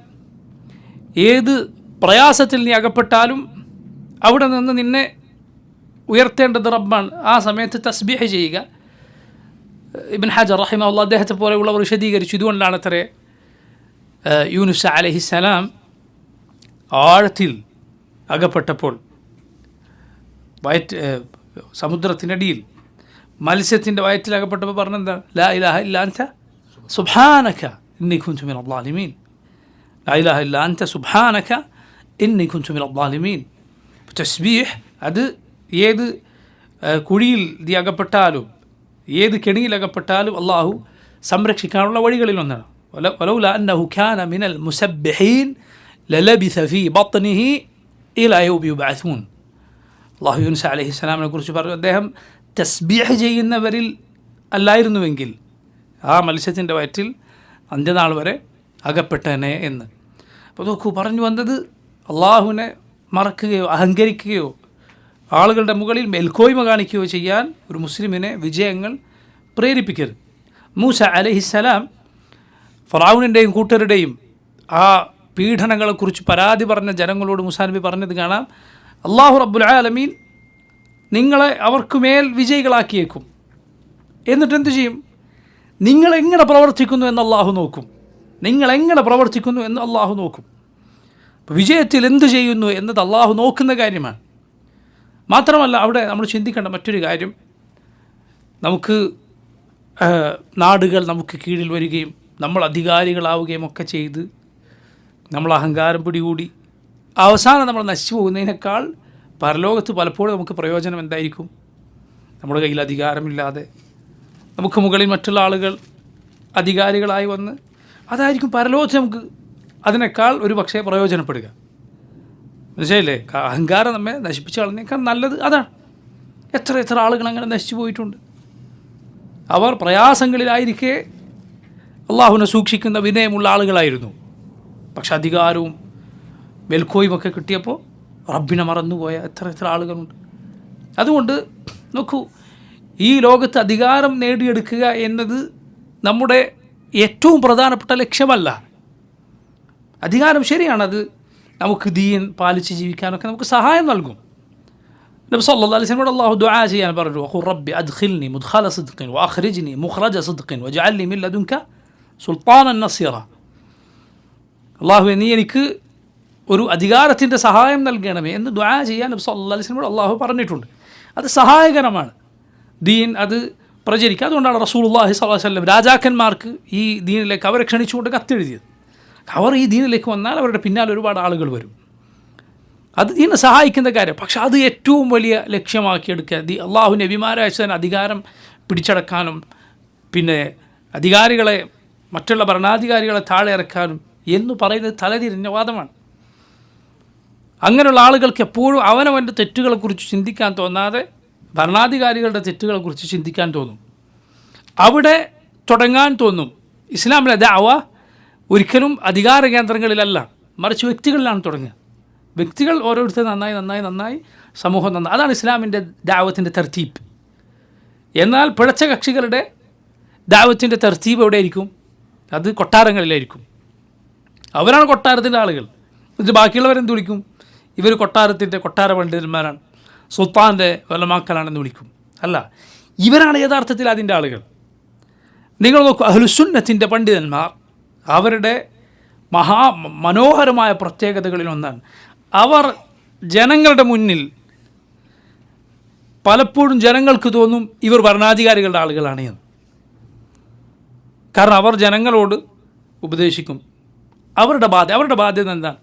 Speaker 1: ഏത് പ്രയാസത്തിൽ നീ അകപ്പെട്ടാലും അവിടെ നിന്ന് നിന്നെ ഉയർത്തേണ്ടത് റബ്ബാണ്. ആ സമയത്ത് തസ്ബീഹ് ചെയ്യുക. ഇബ്നു ഹജർ റഹിമഹുല്ലാഹ് അദ്ദേഹത്തെ പോലെയുള്ളവർ വിശദീകരിച്ചു. ഇതുകൊണ്ടാണ് അത്രേ യൂനുസ് അലൈഹിസ്സലാം ആഴത്തിൽ അകപ്പെട്ടപ്പോൾ, സമുദ്രത്തിനടിയിൽ മത്സ്യത്തിൻ്റെ വയറ്റിൽ അകപ്പെട്ടപ്പോൾ പറഞ്ഞെന്താണ്? ലാ ഇലാഹ ഇല്ലാ അൻത സുബ്ഹാനക ഇന്നി കുൻതു മിനൽ ളാലിമീൻ. ലാ ഇലാഹ ഇല്ലാ അൻത സുബ്ഹാനക ഇന്നി കുൻതു മിനൽ ളാലിമീൻ. തസ്ബീഹ് അത് ഏത് കുഴിയിൽ നീ അകപ്പെട്ടാലും, ഏത് കെണിയിലകപ്പെട്ടാലും അള്ളാഹു സംരക്ഷിക്കാനുള്ള വഴികളിലൊന്നാണ്. വലൗല അന്നഹു കാന മിനൽ മുസബ്ബിഹീൻ ലലബിസ ഫീ ബത്നിഹി ഇലാ യൗമി യുബ്അസൂൻ. അള്ളാഹു യൂനുസ് അലൈഹിസ്സലാമിനെ കുറിച്ച് പറഞ്ഞു, അദ്ദേഹം തസ്ബീഹ് ചെയ്യുന്നവരിൽ അല്ലായിരുന്നുവെങ്കിൽ ആ മത്സ്യത്തിൻ്റെ വയറ്റിൽ അന്ത്യനാൾ വരെ അകപ്പെട്ടനെ എന്ന്. അപ്പോൾ നോക്കൂ, പറഞ്ഞു വന്നത് അള്ളാഹുവിനെ മറക്കുകയോ അഹങ്കരിക്കുകയോ ആളുകളുടെ മുകളിൽ മേൽക്കോയ്മ കാണിക്കുകയോ ചെയ്യാൻ ഒരു മുസ്ലിമിനെ വിജയങ്ങൾ പ്രേരിപ്പിക്കരുത്. മൂസ അലൈഹിസ്സലാം ഫറഔനിൻ്റെയും കൂട്ടരുടെയും ആ പീഡനങ്ങളെക്കുറിച്ച് പരാതി പറഞ്ഞ ജനങ്ങളോട് മൂസാ നബി പറഞ്ഞത് കാണാം, അള്ളാഹു റബ്ബുൽ ആലമീൻ നിങ്ങളെ അവർക്കുമേൽ വിജയികളാക്കിയേക്കും. എന്നിട്ട് എന്തു ചെയ്യും? നിങ്ങളെങ്ങനെ പ്രവർത്തിക്കുന്നു എന്ന് അള്ളാഹു നോക്കും. അപ്പോൾ വിജയത്തിൽ എന്തു ചെയ്യുന്നു എന്നത് അള്ളാഹു നോക്കുന്ന കാര്യമാണ്. മാത്രമല്ല, അവിടെ നമ്മൾ ചിന്തിക്കേണ്ട മറ്റൊരു കാര്യം, നമുക്ക് നാടുകൾ നമുക്ക് കീഴിൽ വരികയും നമ്മൾ അധികാരികളാവുകയും ഒക്കെ ചെയ്ത് നമ്മൾ അഹങ്കാരം പിടികൂടി അവസാനം നമ്മൾ നശിച്ചു പോകുന്നതിനേക്കാൾ പരലോകത്ത് പലപ്പോഴും നമുക്ക് പ്രയോജനം എന്തായിരിക്കും? നമ്മുടെ കയ്യിൽ അധികാരമില്ലാതെ നമുക്ക് മുകളിൽ മറ്റുള്ള ആളുകൾ അധികാരികളായി വന്ന്, അതായിരിക്കും പരലോകത്ത് നമുക്ക് അതിനേക്കാൾ ഒരു പക്ഷേ പ്രയോജനപ്പെടുക. മനസ്സിലായില്ലേ? അഹങ്കാരം നമ്മെ നശിപ്പിച്ച് കളഞ്ഞേക്കാൾ നല്ലത് അതാണ്. എത്ര ആളുകൾ അങ്ങനെ നശിച്ചു പോയിട്ടുണ്ട്. അവർ പ്രയാസങ്ങളിലായിരിക്കെ അള്ളാഹുവിനെ സൂക്ഷിക്കുന്ന വിനയമുള്ള ആളുകളായിരുന്നു. പക്ഷെ അധികാരവും മേൽക്കോയുമൊക്കെ കിട്ടിയപ്പോൾ റബ്ബിനെ മറന്നുപോയ എത്ര ആളുകളുണ്ട്. അതുകൊണ്ട് നോക്കൂ, ഈ ലോകത്ത് അധികാരം നേടിയെടുക്കുക എന്നത് നമ്മുടെ ഏറ്റവും പ്രധാനപ്പെട്ട ലക്ഷ്യമല്ല. അധികാരം ശരിയാണത് നമുക്ക് ദീൻ പാലിച്ച് ജീവിക്കാനൊക്കെ നമുക്ക് സഹായം നൽകും. നബി സല്ലല്ലാഹു അലൈഹി വസല്ലം അല്ലാഹു ദുആ ചെയ്യാൻ പറഞ്ഞു, ഖുർ റബ്ബി അദ്ഖിൽനി മുദ്ഖല സിദ്ഖിൻ വഅഖ്രിജ്നി മുഖ്റജ സിദ്ഖിൻ വജഅൽനി മിൻ ലദുൻക സുൽത്താനൻ നസീറ, അള്ളാഹുവേ നീ എനിക്ക് ഒരു അധികാരത്തിൻ്റെ സഹായം നൽകണമേ എന്ന് ദുആ ചെയ്യാൻ നബി സല്ലല്ലാഹു അലൈഹി വസല്ലം അള്ളാഹു പറഞ്ഞിട്ടുണ്ട്. അത് സഹായകരമാണ് ദീൻ അത് പ്രചരിക്കുക. അതുകൊണ്ടാണ് റസൂലുള്ളാഹി സ്വല്ലല്ലാഹു അലൈഹി വസല്ലം രാജാക്കന്മാർക്ക് ഈ ദീനിലേക്ക് അവരെ ക്ഷണിച്ചുകൊണ്ട് കത്തെഴുതിയത്. അവർ ഈ ദീനിലേക്ക് വന്നാൽ അവരുടെ പിന്നാലെ ഒരുപാട് ആളുകൾ വരും. അത് ദീനെ സഹായിക്കുന്ന കാര്യം. പക്ഷെ അത് ഏറ്റവും വലിയ ലക്ഷ്യമാക്കിയെടുക്കുക അള്ളാഹു നബിമാരെ അയച്ചതിന് അധികാരം പിടിച്ചടക്കാനും പിന്നെ അധികാരികളെ മറ്റുള്ള ഭരണാധികാരികളെ താഴെ ഇറക്കാനും എന്ന് പറയുന്നത് തലതിരിഞ്ഞ വാദമാണ്. അങ്ങനെയുള്ള ആളുകൾക്ക് എപ്പോഴും അവനവൻ്റെ തെറ്റുകളെക്കുറിച്ച് ചിന്തിക്കാൻ തോന്നാതെ ഭരണാധികാരികളുടെ തെറ്റുകളെക്കുറിച്ച് ചിന്തിക്കാൻ തോന്നും. അവിടെ തുടങ്ങാൻ തോന്നും. ഇസ്ലാമിലെ ദഅവ ഒരിക്കലും അധികാര കേന്ദ്രങ്ങളിലല്ല, മറിച്ച് വ്യക്തികളിലാണ് തുടങ്ങുക. വ്യക്തികൾ ഓരോരുത്തർ നന്നായി സമൂഹം നന്നായി. അതാണ് ഇസ്ലാമിൻ്റെ ദഅവത്തിൻ്റെ തർത്തീബ്. എന്നാൽ പിഴച്ച കക്ഷികളുടെ ദഅവത്തിൻ്റെ തർത്തീബ് എവിടെയായിരിക്കും? അത് കൊട്ടാരങ്ങളിലായിരിക്കും. അവരാണ് കൊട്ടാരത്തിൻ്റെ ആളുകൾ. എന്നിട്ട് ബാക്കിയുള്ളവരെന്ത് വിളിക്കും? ഇവർ കൊട്ടാര പണ്ഡിതന്മാരാണ്, സുൽത്താൻ്റെ വലമാക്കലാണെന്ന് വിളിക്കും. അല്ല, ഇവരാണ് യഥാർത്ഥത്തിൽ അതിൻ്റെ ആളുകൾ. നിങ്ങൾ നോക്കൂ, അഹ്ലുസുന്നത്തിൻ്റെ പണ്ഡിതന്മാർ അവരുടെ മനോഹരമായ പ്രത്യേകതകളിലൊന്നാണ് അവർ ജനങ്ങളുടെ മുന്നിൽ പലപ്പോഴും ജനങ്ങൾക്ക് തോന്നും ഇവർ ഭരണാധികാരികളുടെ ആളുകളാണ് എന്ന്. കാരണം അവർ ജനങ്ങളോട് ഉപദേശിക്കും. അവരുടെ ബാധ്യത എന്താണ്?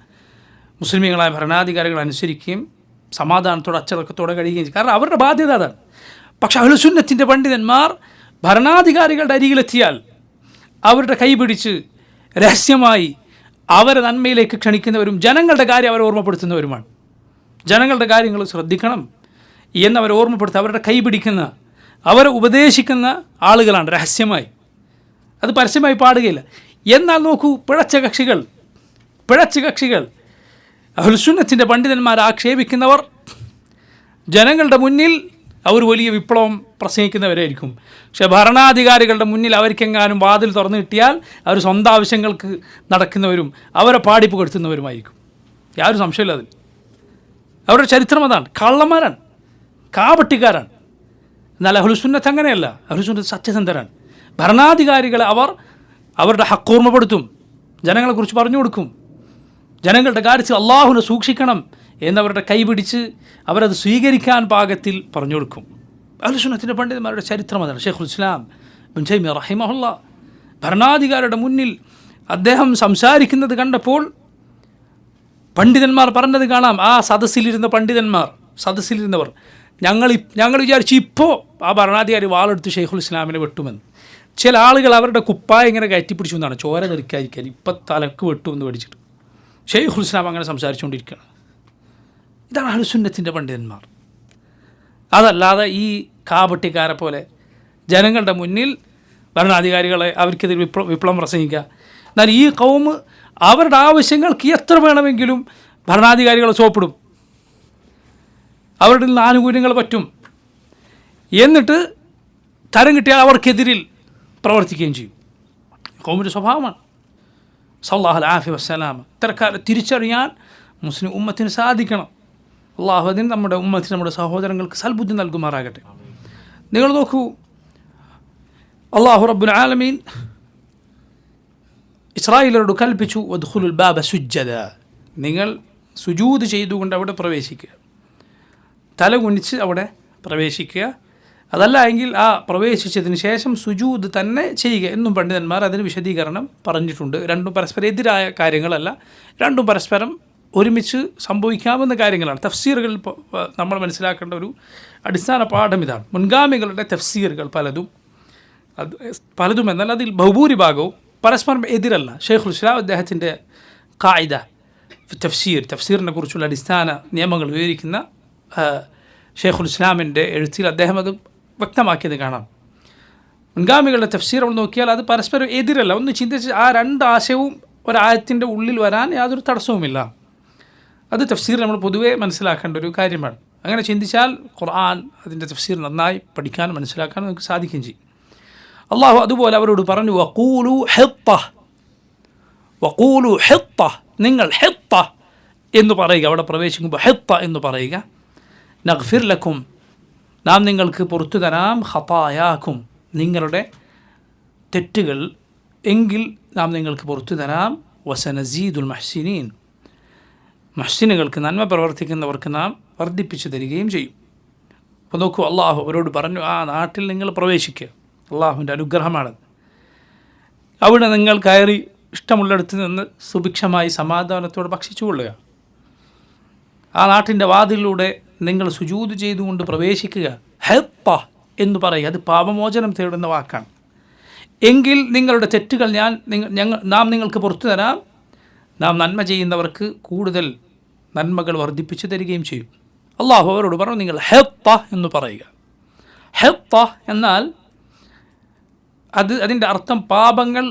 Speaker 1: മുസ്ലിമീങ്ങളായ ഭരണാധികാരികൾ അനുസരിക്കുകയും സമാധാനത്തോടെ അച്ചടക്കത്തോടെ കഴിയുകയും ചെയ്യും. കാരണം അവരുടെ ബാധ്യത അതാണ്. പക്ഷെ അഹ്ലുസുന്നത്തിൻ്റെ പണ്ഡിതന്മാർ ഭരണാധികാരികളുടെ അരികിലെത്തിയാൽ അവരുടെ കൈ പിടിച്ച് രഹസ്യമായി അവരെ നന്മയിലേക്ക് ക്ഷണിക്കുന്നവരും ജനങ്ങളുടെ കാര്യം അവരെ ഓർമ്മപ്പെടുത്തുന്നവരുമാണ്. ജനങ്ങളുടെ കാര്യങ്ങൾ ശ്രദ്ധിക്കണം എന്നവരെ ഓർമ്മപ്പെടുത്തുക, അവരുടെ കൈ പിടിക്കുന്ന, അവരെ ഉപദേശിക്കുന്ന ആളുകളാണ് രഹസ്യമായി. അത് പരസ്യമായി പാടുകയില്ല. എന്നാൽ നോക്കൂ, പിഴച്ച കക്ഷികൾ അഹ്ലുസുന്നത്തിൻ്റെ പണ്ഡിതന്മാർ ആക്ഷേപിക്കുന്നവർ ജനങ്ങളുടെ മുന്നിൽ അവർ വലിയ വിപ്ലവം പ്രസംഗിക്കുന്നവരായിരിക്കും. പക്ഷേ ഭരണാധികാരികളുടെ മുന്നിൽ അവർക്കെങ്ങാനും വാതിൽ തുറന്നു കിട്ടിയാൽ അവർ സ്വന്തം ആവശ്യങ്ങൾക്ക് നടക്കുന്നവരും അവരെ പാടിപ്പ് കൊടുത്തുന്നവരുമായിരിക്കും. യാതൊരു സംശയമില്ല അതിൽ. അവരുടെ ചരിത്രം അതാണ്. കള്ളന്മാരാണ്, കാപട്ടിക്കാരാണ്. എന്നാൽ അഹ്ലുസുന്നത്ത് അങ്ങനെയല്ല. അഹ്ലുസുന്നത്ത് സത്യസന്ധരാണ്. ഭരണാധികാരികളെ അവരുടെ ഹക്ക് ഓർമ്മപ്പെടുത്തും, ജനങ്ങളെക്കുറിച്ച് പറഞ്ഞു കൊടുക്കും, ജനങ്ങളുടെ കാര്യത്തിൽ അള്ളാഹുവിനെ സൂക്ഷിക്കണം എന്നവരുടെ കൈപിടിച്ച് അവരത് സ്വീകരിക്കാൻ പാകത്തിൽ പറഞ്ഞു കൊടുക്കും. അഹ്ലുസുന്നത്തിൻ്റെ പണ്ഡിതന്മാരുടെ ചരിത്രം അതാണ്. ഷെയ്ഖുൽ ഇസ്ലാം ഇബ്നു തൈമിയ്യ റഹിമഹുല്ലാ ഭരണാധികാരിയുടെ മുന്നിൽ അദ്ദേഹം സംസാരിക്കുന്നത് കണ്ടപ്പോൾ പണ്ഡിതന്മാർ പറഞ്ഞത് കാണാം. ആ സദസ്സിലിരുന്നവർ ഞങ്ങൾ വിചാരിച്ചു ഇപ്പോൾ ആ ഭരണാധികാരി വാളെടുത്ത് ഷെയ്ഖുൽ ഇസ്ലാമിനെ വെട്ടുമെന്ന്. ചില ആളുകൾ അവരുടെ കുപ്പായ ഇങ്ങനെ കയറ്റിപ്പിടിച്ചു എന്നാണ്, ചോര തെറിക്കാതിരിക്കാൻ ഇപ്പം തലക്ക് വെട്ടുമെന്ന് പഠിച്ചിട്ട് ഷെയ്ഖുൽ ഇസ്ലാം അങ്ങനെ സംസാരിച്ചുകൊണ്ടിരിക്കുകയാണ്. ഇതാണ് അഹ്ലുസുന്നത്തിൻ്റെ പണ്ഡിതന്മാർ. അതല്ലാതെ ഈ കാപട്ടിക്കാരെ പോലെ ജനങ്ങളുടെ മുന്നിൽ ഭരണാധികാരികളെ അവർക്കെതിരെ വിപ്ലവം പ്രസംഗിക്കുക. എന്നാൽ ഈ കൗമ് അവരുടെ ആവശ്യങ്ങൾക്ക് എത്ര വേണമെങ്കിലും ഭരണാധികാരികളെ സോപ്പിടും, അവരുടെ നിന്ന് ആനുകൂല്യങ്ങൾ പറ്റും, എന്നിട്ട് തരം കിട്ടിയാൽ അവർക്കെതിരിൽ പ്രവർത്തിക്കുകയും ചെയ്യും. കൗമിൻ്റെ സ്വഭാവമാണ്. സല്ലല്ലാഹു അലൈഹി വസല്ലം ഇത്തരക്കാരെ തിരിച്ചറിയാൻ മുസ്ലിം ഉമ്മത്തിന് സാധിക്കണം. അള്ളാഹു അതിന് നമ്മുടെ സഹോദരങ്ങൾക്ക് സൽബുദ്ധി നൽകുമാറാകട്ടെ. നിങ്ങൾ നോക്കൂ, അള്ളാഹു റബ്ബുൽ ആലമീൻ ഇസ്രായേലിനോട് കൽപ്പിച്ചു, വദ്ഖുലുൽ ബാബ സുജ്ജദ, നിങ്ങൾ സുജൂദ് ചെയ്തുകൊണ്ട് അവിടെ പ്രവേശിക്കുക, തല കുനിച്ച് അവിടെ പ്രവേശിക്കുക. അതല്ല എങ്കിൽ ആ പ്രവേശിച്ചതിന് ശേഷം സുജൂദ് തന്നെ ചെയ്യുക എന്നും പണ്ഡിതന്മാർ അതിന് വിശദീകരണം പറഞ്ഞിട്ടുണ്ട്. രണ്ടും പരസ്പരം എതിരായ കാര്യങ്ങളല്ല, രണ്ടും പരസ്പരം ഒരുമിച്ച് സംഭവിക്കാവുന്ന കാര്യങ്ങളാണ്. തഫ്സീറുകൾ നമ്മൾ മനസ്സിലാക്കേണ്ട ഒരു അടിസ്ഥാന പാഠം ഇതാണ്. മുൻഗാമികളുടെ തഫ്സീറുകൾ പലതും എന്നാൽ അതിൽ ബഹുഭൂരിഭാഗവും പരസ്പരം എതിരല്ല. ഷെയ്ഖുൽ ഇസ്ലാം അദ്ദേഹത്തിൻ്റെ ഖായിദ തഫ്സീറിനെ കുറിച്ചുള്ള അടിസ്ഥാന നിയമങ്ങൾ വിവരിക്കുന്ന ഷെയ്ഖുൽ ഇസ്ലാമിൻ്റെ എഴുത്തിൽ അദ്ദേഹം അത് വ്യക്തമാക്കിയത് കാണാം. മുൻഗാമികളുടെ തഫ്സീർ നമ്മൾ നോക്കിയാൽ അത് പരസ്പരം എതിരല്ല. ഒന്ന് ചിന്തിച്ച് ആ രണ്ട് ആശയവും ഒരായത്തിൻ്റെ ഉള്ളിൽ വരാൻ യാതൊരു തടസ്സവുമില്ല. അത് തഫ്സീർ നമ്മൾ പൊതുവേ മനസ്സിലാക്കേണ്ട ഒരു കാര്യമാണ്. അങ്ങനെ ചിന്തിച്ചാൽ ഖുർആൻ അതിൻ്റെ തഫ്സീർ നന്നായി പഠിക്കാനും മനസ്സിലാക്കാനും നമുക്ക് സാധിക്കുകയും ചെയ്യും. അള്ളാഹു അതുപോലെ അവരോട് പറഞ്ഞു, വഖൂലു ഹിത്ത, നിങ്ങൾ ഹിത്ത എന്ന് പറയുക, അവിടെ പ്രവേശിക്കുമ്പോൾ ഹിത്ത എന്ന് പറയുക. നഗ്ഫിർ ലക്കും, നാം നിങ്ങൾക്ക് പുറത്തു തരാം, ഖതായാക്കും, നിങ്ങളുടെ തെറ്റുകൾ എങ്കിൽ നാം നിങ്ങൾക്ക് പുറത്തു തരാം. വസനസീദുൽ മുഹ്സിനീൻ, മുഹ്സിനുകൾക്ക് നന്മ പ്രവർത്തിക്കുന്നവർക്ക് നാം വർദ്ധിപ്പിച്ചു തരികയും ചെയ്യും. അപ്പോൾ നോക്കൂ, അള്ളാഹു അവരോട് പറഞ്ഞു, ആ നാട്ടിൽ നിങ്ങൾ പ്രവേശിക്കുക, അള്ളാഹുവിൻ്റെ അനുഗ്രഹമാണ്. അവിടെ നിങ്ങൾ കയറി ഇഷ്ടമുള്ളിടത്ത് നിന്ന് സുഭിക്ഷമായി സമാധാനത്തോടെ ഭക്ഷിച്ചുകൊള്ളുക. ആ നാട്ടിൻ്റെ വാതിലിലൂടെ നിങ്ങൾ സുജൂദ് ചെയ്തുകൊണ്ട് പ്രവേശിക്കുക. ഹെത്ത എന്ന് പറയുക, അത് പാപമോചനം തേടുന്ന വാക്കാണ്. എങ്കിൽ നിങ്ങളുടെ തെറ്റുകൾ നാം നിങ്ങൾക്ക് പുറത്തു തരാം. നാം നന്മ ചെയ്യുന്നവർക്ക് കൂടുതൽ നന്മകൾ വർദ്ധിപ്പിച്ചു തരികയും ചെയ്യും. അള്ളാഹു അവരോട് പറഞ്ഞു, നിങ്ങൾ ഹെത്ത എന്ന് പറയുക. ഹെത്ത എന്നാൽ അതിൻ്റെ അർത്ഥം പാപങ്ങൾ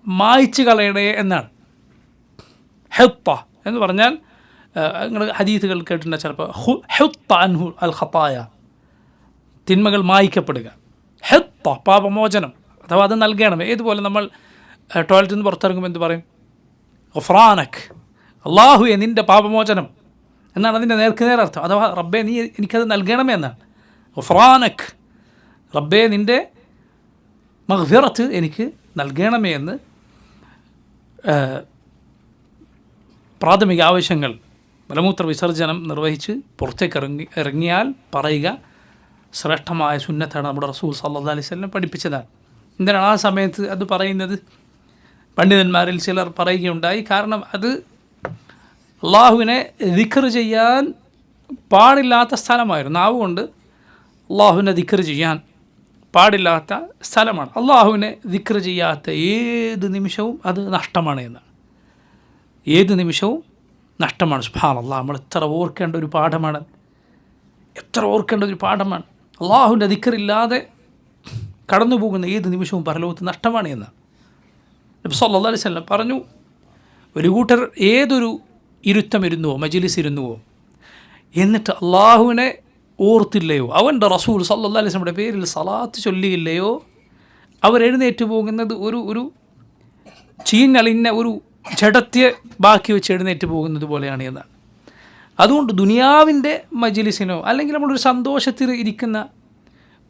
Speaker 1: മായ്ച്ചു കളയണേ എന്നാണ്. ഹെത്ത എന്ന് പറഞ്ഞാൽ നിങ്ങൾ ഹദീസുകൾ കേട്ടിട്ടുണ്ട് ചിലപ്പോൾ, ഹെത്ത അൻഹു അൽ ഖതായ, തിന്മകൾ മായ്ക്കപ്പെടുക. ഹെത്ത പാപമോചനം, അഥവാ അത് നൽകണം. ഏതുപോലെ നമ്മൾ ടോയ്ലറ്റിൽ നിന്ന് പുറത്തിറങ്ങുമ്പോൾ എന്ത് പറയും? ഗുഫ്രാനക്, അള്ളാഹുവേ നിൻ്റെ പാപമോചനം എന്നാണ് അതിൻ്റെ നേർക്കുനേരർത്ഥം. അഥവാ റബ്ബേ നീ എനിക്കത് നൽകണമേ എന്നാണ്. ഗുഫ്രാനക്, റബ്ബേ നിൻ്റെ മഗ്ഫിറത്ത് എനിക്ക് നൽകണമേ എന്ന് പ്രാഥമിക ആവശ്യങ്ങൾ, മലമൂത്ര വിസർജനം നിർവഹിച്ച് പുറത്തേക്ക് ഇറങ്ങിയാൽ പറയുക ശ്രേഷ്ഠമായ സുന്നത്താണ്. നമ്മുടെ റസൂൽ സല്ലല്ലാഹു അലൈഹി വസല്ലം പഠിപ്പിച്ചതാണ്. എന്തിനാണ് ആ സമയത്ത് അത് പറയുന്നത്? പണ്ഡിതന്മാരിൽ ചിലർ പറയുകയുണ്ടായി, കാരണം അത് അള്ളാഹുവിനെ ദിക്ർ ചെയ്യാൻ പാടില്ലാത്ത സ്ഥലമായിരുന്നു. നാവുകൊണ്ട് അള്ളാഹുവിനെ ദിക്ർ ചെയ്യാൻ പാടില്ലാത്ത സ്ഥലമാണ്. അള്ളാഹുവിനെ ദിക്ർ ചെയ്യാത്ത ഏത് നിമിഷവും അത് നഷ്ടമാണ് എന്നാണ്. ഏത് നിമിഷവും നഷ്ടമാണ്. സുബ്ഹാനല്ലാഹ്, നമ്മൾ എത്ര ഓർക്കേണ്ട ഒരു പാഠമാണ്, എത്ര ഓർക്കേണ്ട ഒരു പാഠമാണ്. അള്ളാഹുവിൻ്റെ ദിക്റില്ലാതെ കടന്നു പോകുന്ന ഏത് നിമിഷവും പരലോകത്ത് നഷ്ടമാണ് എന്ന് നബി സല്ലല്ലാഹു അലൈഹി വസല്ലം പറഞ്ഞു. ഒരു കൂട്ടർ ഏതൊരു ഇരുത്തം ഇരുന്നുവോ, മജ്ലിസ് ഇരുന്നുവോ, എന്നിട്ട് അള്ളാഹുവിനെ ഓർത്തില്ലയോ, അവൻ്റെ റസൂൽ സല്ലല്ലാഹു അലൈഹി വസല്ലമയുടെ പേരിൽ സലാത്ത് ചൊല്ലിയില്ലയോ, അവരെഴുന്നേറ്റ് പോകുന്നത് ഒരു ചീഞ്ഞളിഞ്ഞ ഒരു ജഡത്തെ ബാക്കി വെച്ച് എഴുന്നേറ്റ് പോകുന്നത് പോലെയാണ് എന്നാണ്. അതുകൊണ്ട് ദുനിയാവിൻ്റെ മജ്ലിസിനോ അല്ലെങ്കിൽ നമ്മളൊരു സന്തോഷത്തിൽ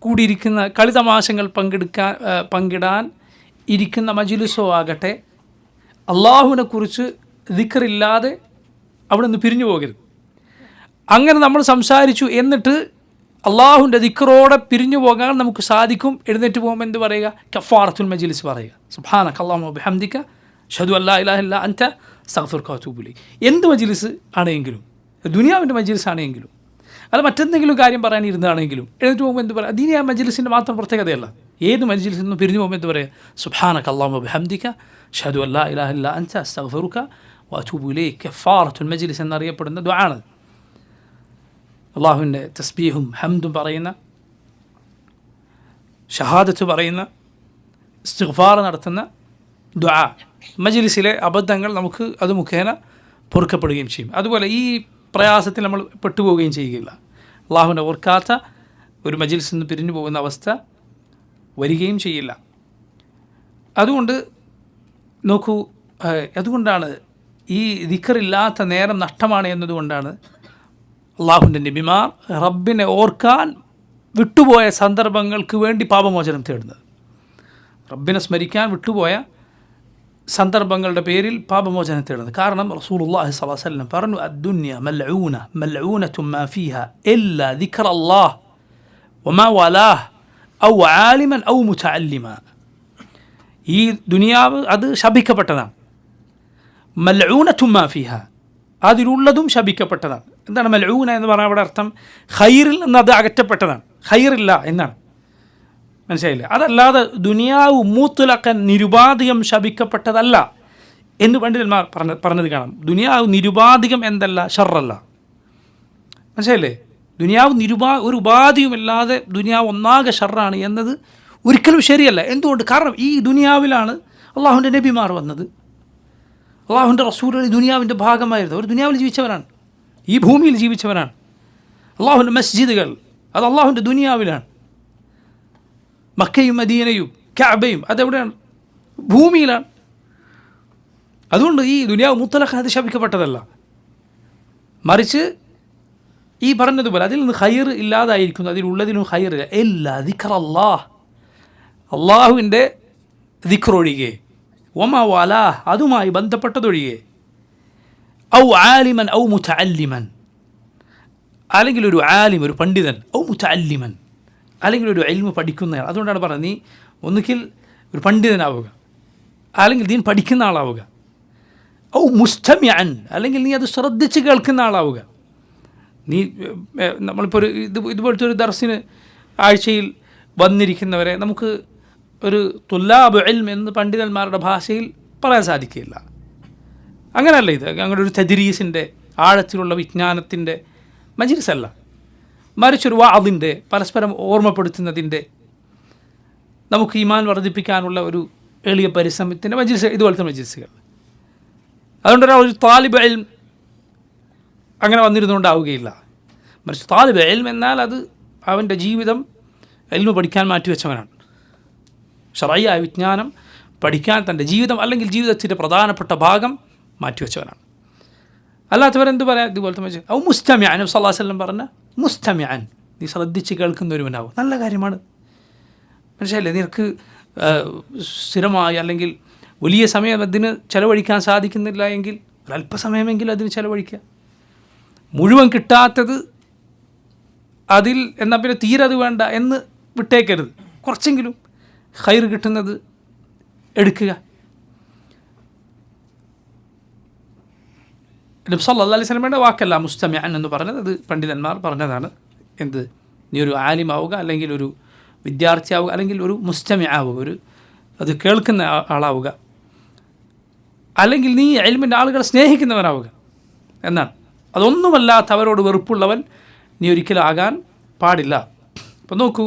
Speaker 1: കൂടിയിരിക്കുന്ന കളിതമാശങ്ങൾ പങ്കിടാൻ ഇരിക്കുന്ന മജ്ലിസോ ആകട്ടെ, അള്ളാഹുവിനെക്കുറിച്ച് ദിക്റില്ലാതെ അവിടെ നിന്ന് പിരിഞ്ഞു പോകരുത്. അങ്ങനെ നമ്മൾ സംസാരിച്ചു എന്നിട്ട് അള്ളാഹുവിൻ്റെ ദിക്റോടെ പിരിഞ്ഞു പോകാൻ നമുക്ക് സാധിക്കും. എഴുന്നേറ്റ് പോകുമ്പോൾ എന്ത് പറയുക? കഫാറത്തുൽ മജ്ലിസ് പറയുക. സുബ്ഹാനക അല്ലാഹുമ്മ ബിഹംദിക അഷ്ഹദു അല്ലാ ഇലാഹ ഇല്ലാ അൻത അസ്തഗ്ഫിറുക വഅതൂബു ഇലൈക്. എന്ത് മജ്ലിസ് ആണെങ്കിലും, ദുനിയാവിൻ്റെ മജ്ലിസ് ആണെങ്കിലും, അത് മറ്റെന്തെങ്കിലും കാര്യം പറയാൻ ഇരുന്നാണെങ്കിലും എഴുന്നേറ്റ് പോകുമ്പോൾ എന്ത് പറയുക? ദീനിയാ മജ്ലിസിൻ്റെ മാത്രം പ്രത്യേകതയല്ല. ഏത് മജ്ലിസിൽ നിന്നും പിരിഞ്ഞു പോകുമ്പോൾ എന്ത് പറയുക? സുബ്ഹാനക അല്ലാഹുമ്മ ബിഹംദിക അഷ്ഹദു അല്ലാ ഇലാഹ ഇല്ലാ അൻത അസ്തഗ്ഫിറുക വഅതൂബു ഇലൈക്. കഫാറത്തുൽ മജ്ലിസ് എന്നറിയപ്പെടുന്ന ദുആണ്. അള്ളാഹുവിൻ്റെ തസ്ബീഹും ഹംദും പറയുന്ന, ഷഹാദത്ത് പറയുന്ന, ഇസ്തിഗ്ഫാർ നടത്തുന്ന ദുആ. മജ്ലിസിലെ അബദ്ധങ്ങൾ നമുക്ക് അത് മുഖേന പൊറുക്കപ്പെടുകയും ചെയ്യും. അതുപോലെ ഈ പ്രയാസത്തിൽ നമ്മൾ പെട്ടുപോവുകയും ചെയ്യുകയില്ല. അള്ളാഹുവിനെ ഓർക്കാത്ത ഒരു മജ്ലിസിൽ നിന്ന് പിരിഞ്ഞു പോകുന്ന അവസ്ഥ വരികയും ചെയ്യില്ല. അതുകൊണ്ട് നോക്കൂ, അതുകൊണ്ടാണ് ഈ ദിക്റില്ലാത്ത നേരം നഷ്ടമാണ് എന്നതുകൊണ്ടാണ് അള്ളാഹുവിൻ്റെ നബിമാർ റബ്ബിനെ ഓർക്കാൻ വിട്ടുപോയ സന്ദർഭങ്ങൾക്ക് വേണ്ടി പാപമോചനം തേടുന്നത്. റബ്ബിനെ സ്മരിക്കാൻ വിട്ടുപോയ സന്ദർഭങ്ങളുടെ പേരിൽ പാപമോചനം തേടുന്നത്. കാരണം റസൂലുള്ളാഹി സ്വല്ലല്ലാഹു അലൈഹി വസല്ലം പറഞ്ഞു, അദ്ദുനിയ മൽഊന മൽഊനതും മാ ഫീഹാ ഇല്ലാ ദിക്റല്ലാഹ് വമാ വലാഹ് ഔ ആലിമൻ ഔ മുതഅല്ലിമ. ഈ ദുനിയാവ് അത് ശപിക്കപ്പെട്ടതാണ്. മൽഊനതും മാ ഫീഹാ, അതിലുള്ളതും ശപിക്കപ്പെട്ടതാണ്. എന്താണ് മൽഊന എന്ന് പറഞ്ഞാൽ അവിടെ അർത്ഥം? ഖൈറിൽ നിന്ന് അത് അകറ്റപ്പെട്ടതാണ്, ഖൈറില്ല എന്നാണ്. മനസ്സിലായില്ലേ? അതല്ലാതെ ദുനിയാവ് മുത്ലഖൻ നിരുപാധികം ശപിക്കപ്പെട്ടതല്ല എന്ന് പണ്ഡിതന്മാർ പറഞ്ഞത് കാണാം. ദുനിയാവ് നിരുപാധികം എന്തല്ല, ഷർറല്ല. മനസ്സിലായില്ലേ? ദുനിയാവ് ഒരു ഉപാധിയുമില്ലാതെ ദുനിയാവ് ഒന്നാകെ ഷർറാണ് എന്നത് ഒരിക്കലും ശരിയല്ല. എന്തുകൊണ്ട്? കാരണം ഈ ദുനിയാവിലാണ് അള്ളാഹുവിൻ്റെ നബിമാർ വന്നത്. അള്ളാഹുവിൻ്റെ റസൂലുകൾ ദുനിയാവിൻ്റെ ഭാഗമായിരുന്നു. അവർ ദുനിയാവിൽ ജീവിച്ചവരാണ്, ഈ ഭൂമിയിൽ ജീവിച്ചവരാണ്. അള്ളാഹുവിൻ്റെ മസ്ജിദുകൾ അത് അള്ളാഹുവിൻ്റെ ദുനിയാവിലാണ്. മക്കയും മദീനയും കഅബയും അതെവിടെയാണ്? ഭൂമിയിലാണ്. അതുകൊണ്ട് ഈ ദുനിയാവ് മുത്തലഖൻ അത് ശപിക്കപ്പെട്ടതല്ല. മറിച്ച് ഈ പറഞ്ഞതുപോലെ അതിൽ നിന്ന് ഖൈർ ഇല്ലാതായിരിക്കുന്നു, അതിലുള്ളതിനും ഖൈറില്ല. എല്ലാ ദിക്റല്ലാഹ്, അള്ളാഹുവിൻ്റെ ദിക്റൊഴികെ വമ വലാ അതുമായി ബന്ധപ്പെട്ടതൊഴികെ, ഔ ആലിമൻ ഔ മുതഅല്ലിമൻ അല്ലെങ്കിൽ ഒരു ആലിം ഒരു പണ്ഡിതൻ, ഔ മുതഅല്ലിമൻ അല്ലെങ്കിൽ ഒരു ഇൽമു പഠിക്കുന്നയാൾ. അതുകൊണ്ടാണ് പറഞ്ഞത് നീ ഒന്നുകിൽ ഒരു പണ്ഡിതനാവുക അല്ലെങ്കിൽ ദീൻ പഠിക്കുന്ന ആളാവുക, ഔ മുസ്തമിഅൻ അല്ലെങ്കിൽ നീ അത് ശ്രദ്ധിച്ച് കേൾക്കുന്ന ആളാവുക. നീ നമ്മളിപ്പോൾ ഇതുപോലത്തെ ഒരു ദർസിന് ആഴ്ചയിൽ വന്നിരിക്കുന്നവരെ നമുക്ക് ഒരു തുല്ലാബ് ഇൽം എന്ന് പണ്ഡിതന്മാരുടെ ഭാഷയിൽ പറയാൻ സാധിക്കില്ല. അങ്ങനെയല്ല ഇത്, അങ്ങനെ ഒരു തദ്രീസിൻ്റെ ആഴത്തിലുള്ള വിജ്ഞാനത്തിൻ്റെ മജ്ലിസല്ല, മറിച്ചൊരു വാഅദിൻ്റെ പരസ്പരം ഓർമ്മപ്പെടുത്തുന്നതിൻ്റെ നമുക്ക് ഈമാൻ വർദ്ധിപ്പിക്കാനുള്ള ഒരു എളിയ പരിശ്രമത്തിൻ്റെ മജ്ലിസ്, ഇതുപോലത്തെ മജ്ലിസുകൾ. അതുകൊണ്ടൊരാൾ ഒരു താലിബ് ഇൽം അങ്ങനെ വന്നിരുന്നുകൊണ്ടാവുകയില്ല. മറിച്ച് താലിബ് ഇൽം എന്നാൽ അത് അവൻ്റെ ജീവിതം ഇൽമു പഠിക്കാൻ മാറ്റിവെച്ചവനാണ്. ശർഈയായ വിജ്ഞാനം പഠിക്കാൻ തൻ്റെ ജീവിതം അല്ലെങ്കിൽ ജീവിതത്തിൻ്റെ പ്രധാനപ്പെട്ട ഭാഗം മാറ്റിവെച്ചവനാണ്. അല്ലാത്തവരെന്ത് പറയാം? ഇതുപോലത്തെ മജ്ലിസ്. ഔ മുസ്തമിഅൻ, നബി സല്ലല്ലാഹു അലൈഹി വസല്ലം പറഞ്ഞ മുസ്തമിഅൻ, നീ ശ്രദ്ധിച്ച് കേൾക്കുന്നൊരുവനാവും. നല്ല കാര്യമാണ്, മനസ്സിലല്ലേ? നിനക്ക് സ്ഥിരമായി അല്ലെങ്കിൽ വലിയ സമയം അതിന് ചിലവഴിക്കാൻ സാധിക്കുന്നില്ല എങ്കിൽ ഒരല്പസമയമെങ്കിലും അതിന് ചിലവഴിക്കുക. മുഴുവൻ കിട്ടാത്തത് അതിൽ എന്നാൽ പിന്നെ തീരെ അത് വേണ്ട എന്ന് വിട്ടേക്കരുത്. കുറച്ചെങ്കിലും ഖൈർ കിട്ടുന്നത് എടുക്കുക. നബി സല്ലല്ലാഹു അലൈഹി വസല്ലമയുടെ വാക്കല്ല മുസ്തമിഅൻ എന്ന് പറഞ്ഞത്, അത് പണ്ഡിതന്മാർ പറഞ്ഞതാണ്. എന്ത്? നീ ഒരു ആലിമാവുക അല്ലെങ്കിൽ ഒരു വിദ്യാർത്ഥിയാവുക അല്ലെങ്കിൽ ഒരു മുസ്തമിഅ ആവുക, ഒരു അത് കേൾക്കുന്ന ആളാവുക, അല്ലെങ്കിൽ നീ ഇൽമിൻ്റെ ആളുകളെ സ്നേഹിക്കുന്നവനാവുക എന്നാണ്. അതൊന്നുമല്ലാത്തവരോട് വെറുപ്പുള്ളവൻ നീ ഒരിക്കലും ആകാൻ പാടില്ല. അപ്പം നോക്കൂ,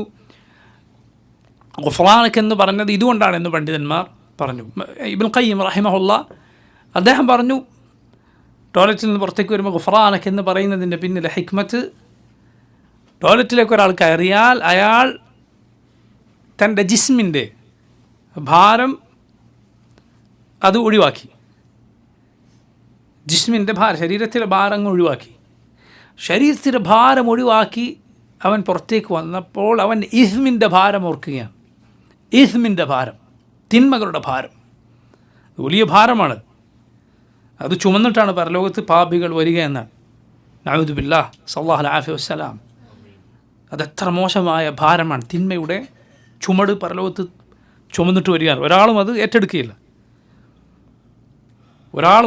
Speaker 1: ഗുഫ്റാനക എന്ന് പറഞ്ഞത് ഇതുകൊണ്ടാണ് എന്ന് പണ്ഡിതന്മാർ പറഞ്ഞു. ഇബ്നുൽ ഖയ്യിം റഹിമഹുല്ലാ അദ്ദേഹം പറഞ്ഞു, ടോയ്ലറ്റിൽ നിന്ന് പുറത്തേക്ക് വരുമ്പോൾ ഗുഫ്റാനക എന്ന് പറയുന്നതിൻ്റെ പിന്നിലെ ഹിക്മത്ത്, ടോയ്ലറ്റിലേക്ക് ഒരാൾ കയറിയാൽ അയാൾ തൻ്റെ ജിസ്മിൻ്റെ ഭാരം അത് ഒഴിവാക്കി, ജിസ്മിൻ്റെ ഭാരം, ശരീരത്തിലെ ഭാരം ഒഴിവാക്കി, ശരീരത്തിൻ്റെ ഭാരം ഒഴിവാക്കി അവൻ പുറത്തേക്ക് വന്നപ്പോൾ അവൻ ഇസ്മിൻ്റെ ഭാരം ഓർക്കുകയാണ്. ഇസ്മിൻ്റെ ഭാരം, തിന്മകളുടെ ഭാരം, വലിയ ഭാരമാണ്. അത് ചുമന്നിട്ടാണ് പരലോകത്ത് പാപികൾ വരിക എന്നാണ്. നഊദു ബില്ലാഹ്, സല്ലല്ലാഹു അലൈഹി വസല്ലം. അതെത്ര മോശമായ ഭാരമാണ്, തിന്മയുടെ ചുമട് പരലോകത്ത് ചുമന്നിട്ട് വരികയാണ്. ഒരാളും അത് ഏറ്റെടുക്കുകയില്ല.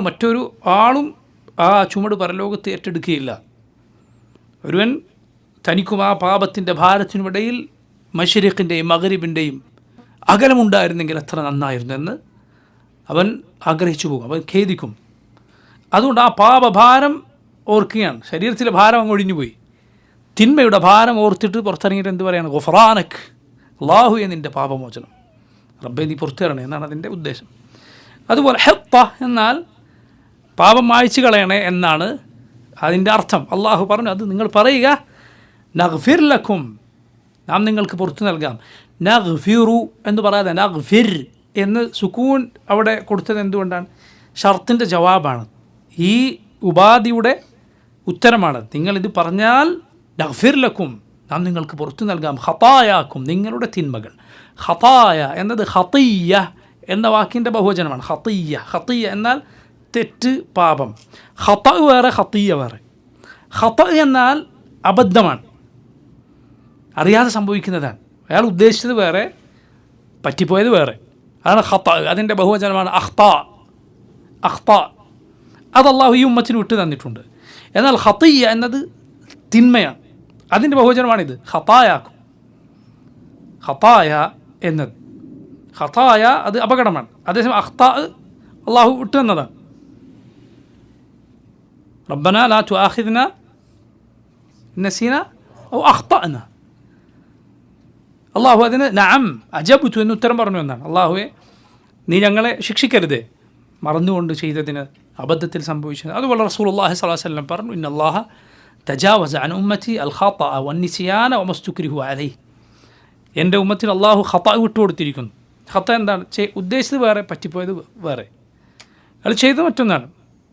Speaker 1: മറ്റൊരു ആളും ആ ചുമട് പരലോകത്ത് ഏറ്റെടുക്കുകയില്ല. ഒരുവൻ തനിക്കും ആ പാപത്തിൻ്റെ ഭാരത്തിനുമിടയിൽ മശ്രിഖിൻ്റെയും മഗ്രിബിൻ്റെയും അകലമുണ്ടായിരുന്നെങ്കിൽ എത്ര നന്നായിരുന്നു എന്ന് അവൻ ആഗ്രഹിച്ചു പോകും, അവൻ ഖേദിക്കും. അതുകൊണ്ട് ആ പാപഭാരം ഓർക്കുകയാണ്. ശരീരത്തിലെ ഭാരം അങ്ങ് ഒഴിഞ്ഞുപോയി. തിന്മയുടെ ഭാരം ഓർത്തിട്ട് പുറത്തിറങ്ങിയിട്ട് എന്ത് പറയുകയാണ്? ഗുഫ്റാനക്, അല്ലാഹുവേ നിൻ്റെ പാപമോചനം, റബ്ബേ നീ പുറത്തിറങ്ങണേ എന്നാണ് അതിൻ്റെ ഉദ്ദേശം. അതുപോലെ ഹെത്ത എന്നാൽ പാപം മായ്ച്ചു കളയണേ എന്നാണ് അതിൻ്റെ അർത്ഥം. അള്ളാഹു പറഞ്ഞു, അത് നിങ്ങൾ പറയുക, നഗ്ഫിർ ലക്കും, നാം നിങ്ങൾക്ക് പുറത്തു നൽകാം. നഗ്ഫിറു എന്ന് പറയാതെ നഗ്ഫിർ എന്ന് സുക്കൂൻ അവിടെ കൊടുത്തത് എന്തുകൊണ്ടാണ്? ഷർത്തിൻ്റെ ജവാബാണ്, ഈ ഉപാധിയുടെ ഉത്തരമാണ്. നിങ്ങളിത് പറഞ്ഞാൽ നഗ്ഫിർ ലക്കും, നാം നിങ്ങൾക്ക് പുറത്തു നൽകാം. ഖതായാക്കും, നിങ്ങളുടെ തിന്മകൾ. ഖതായ എന്നത് ഖതിയ്യ എന്ന വാക്കിൻ്റെ ബഹുവചനമാണ്. ഖതിയ്യ എന്നാൽ തെറ്റ്, പാപം. ഖത വേറെ, ഖതിയ്യ വേറെ. ഖത എന്നാൽ അബദ്ധമാണ്, അറിയാതെ സംഭവിക്കുന്നതാണ്. അയാൾ ഉദ്ദേശിച്ചത് വേറെ, പറ്റിപ്പോയത് വേറെ. അതാണ് ഖത. അതിൻ്റെ ബഹുവചനമാണ് അഖ്ത. അത് അല്ലാഹു ഈ ഉമ്മത്തിന് വിട്ടു തന്നിട്ടുണ്ട്. എന്നാൽ ഖതിയ്യ എന്നത് തിന്മയാണ്, അതിൻ്റെ ബഹുവചനമാണിത്, ഖതായാക്കും. ഖതായ എന്നത് ഖതായ അത് അപകടമാണ്. അതേസമയം അഖ്ത അള്ളാഹു വിട്ടു തന്നതാണ്. റബ്ബന ലാ തുആഖിദ്ന നസീന ഔ അഖ്തഅന. അള്ളാഹു അതിന് നഅം അജബ്തു എന്ന് ഉത്തരം പറഞ്ഞു എന്നാണ്. അള്ളാഹുവെ നീ ഞങ്ങളെ ശിക്ഷിക്കരുതേ മറന്നുകൊണ്ട് ചെയ്തതിന്, അബദ്ധത്തിൽ സംഭവിച്ചത്. അതുപോലെ റസൂലുള്ളാഹി സ്വല്ലല്ലാഹു അലൈഹി വസല്ലം പറഞ്ഞു, ഇന്നല്ലാഹ തജാവസ അൻ ഉമ്മത്തി അൽ ഖതഅ വന്നിസിയാന വമസ്തുക്രിഹു അലൈഹി. എൻ്റെ ഉമ്മത്തിന് അള്ളാഹു ഖത വിട്ടുകൊടുത്തിരിക്കുന്നു. ഖത എന്താണ്? ഉദ്ദേശിച്ചത് വേറെ, പറ്റിപ്പോയത് വേറെ. അയാൾ ചെയ്തത് മറ്റൊന്നാണ്,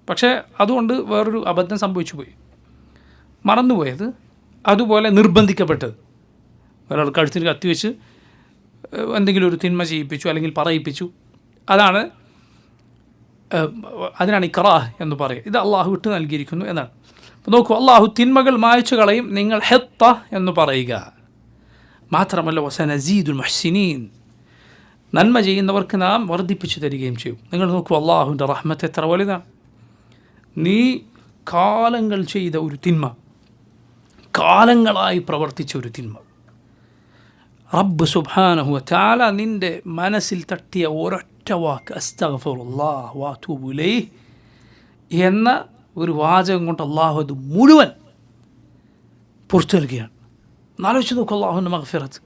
Speaker 1: പക്ഷേ അതുകൊണ്ട് വേറൊരു അബദ്ധം സംഭവിച്ചു പോയി, മറന്നുപോയത്. അതുപോലെ നിർബന്ധിക്കപ്പെട്ടത്, ഒരാൾ കഴുത്തിൽ കത്തിവെച്ച് എന്തെങ്കിലും ഒരു തിന്മ ചെയ്യിപ്പിച്ചു അല്ലെങ്കിൽ പറയിപ്പിച്ചു, അതാണ് അതിനാണ് ഇക്റാഹ് എന്ന് പറയുക. ഇത് അള്ളാഹു വിട്ട് നൽകിയിരിക്കുന്നു എന്നാണ്. അപ്പോൾ നോക്കൂ, അള്ളാഹു തിന്മകൾ മായ്ച്ചു കളയും, നിങ്ങൾ ഹെത്ത എന്ന് പറയുക. മാത്രമല്ല വസനസീദുൽ മുഹ്സിനീൻ, നന്മ ചെയ്യുന്നവർക്ക് നാം വർദ്ധിപ്പിച്ചു തരികയും ചെയ്യും. നിങ്ങൾ നോക്കൂ, അള്ളാഹുവിൻ്റെ റഹ്മത്ത് എത്ര വലുതാണ്. നീ കാലങ്ങൾ ചെയ്ത ഒരു തിന്മ, കാലങ്ങളായി പ്രവർത്തിച്ച ഒരു തിന്മ, റബ്ബ് സുബ്ഹാനഹു വതആല നിൻ്റെ മനസ്സിൽ തട്ടിയ ഒരൊറ്റ വാക്ക് അസ്തഗ്ഫിറുല്ലാഹ് വഅതൂബു ഇലൈഹി എന്ന ഒരു വാചകം കൊണ്ട് അള്ളാഹു അത് മുഴുവൻ പുറത്തു നൽകുകയാണ്. ആലോചിച്ച് നോക്കൂ അള്ളാഹുവിൻ്റെ മഗ്ഫിറത്ത്.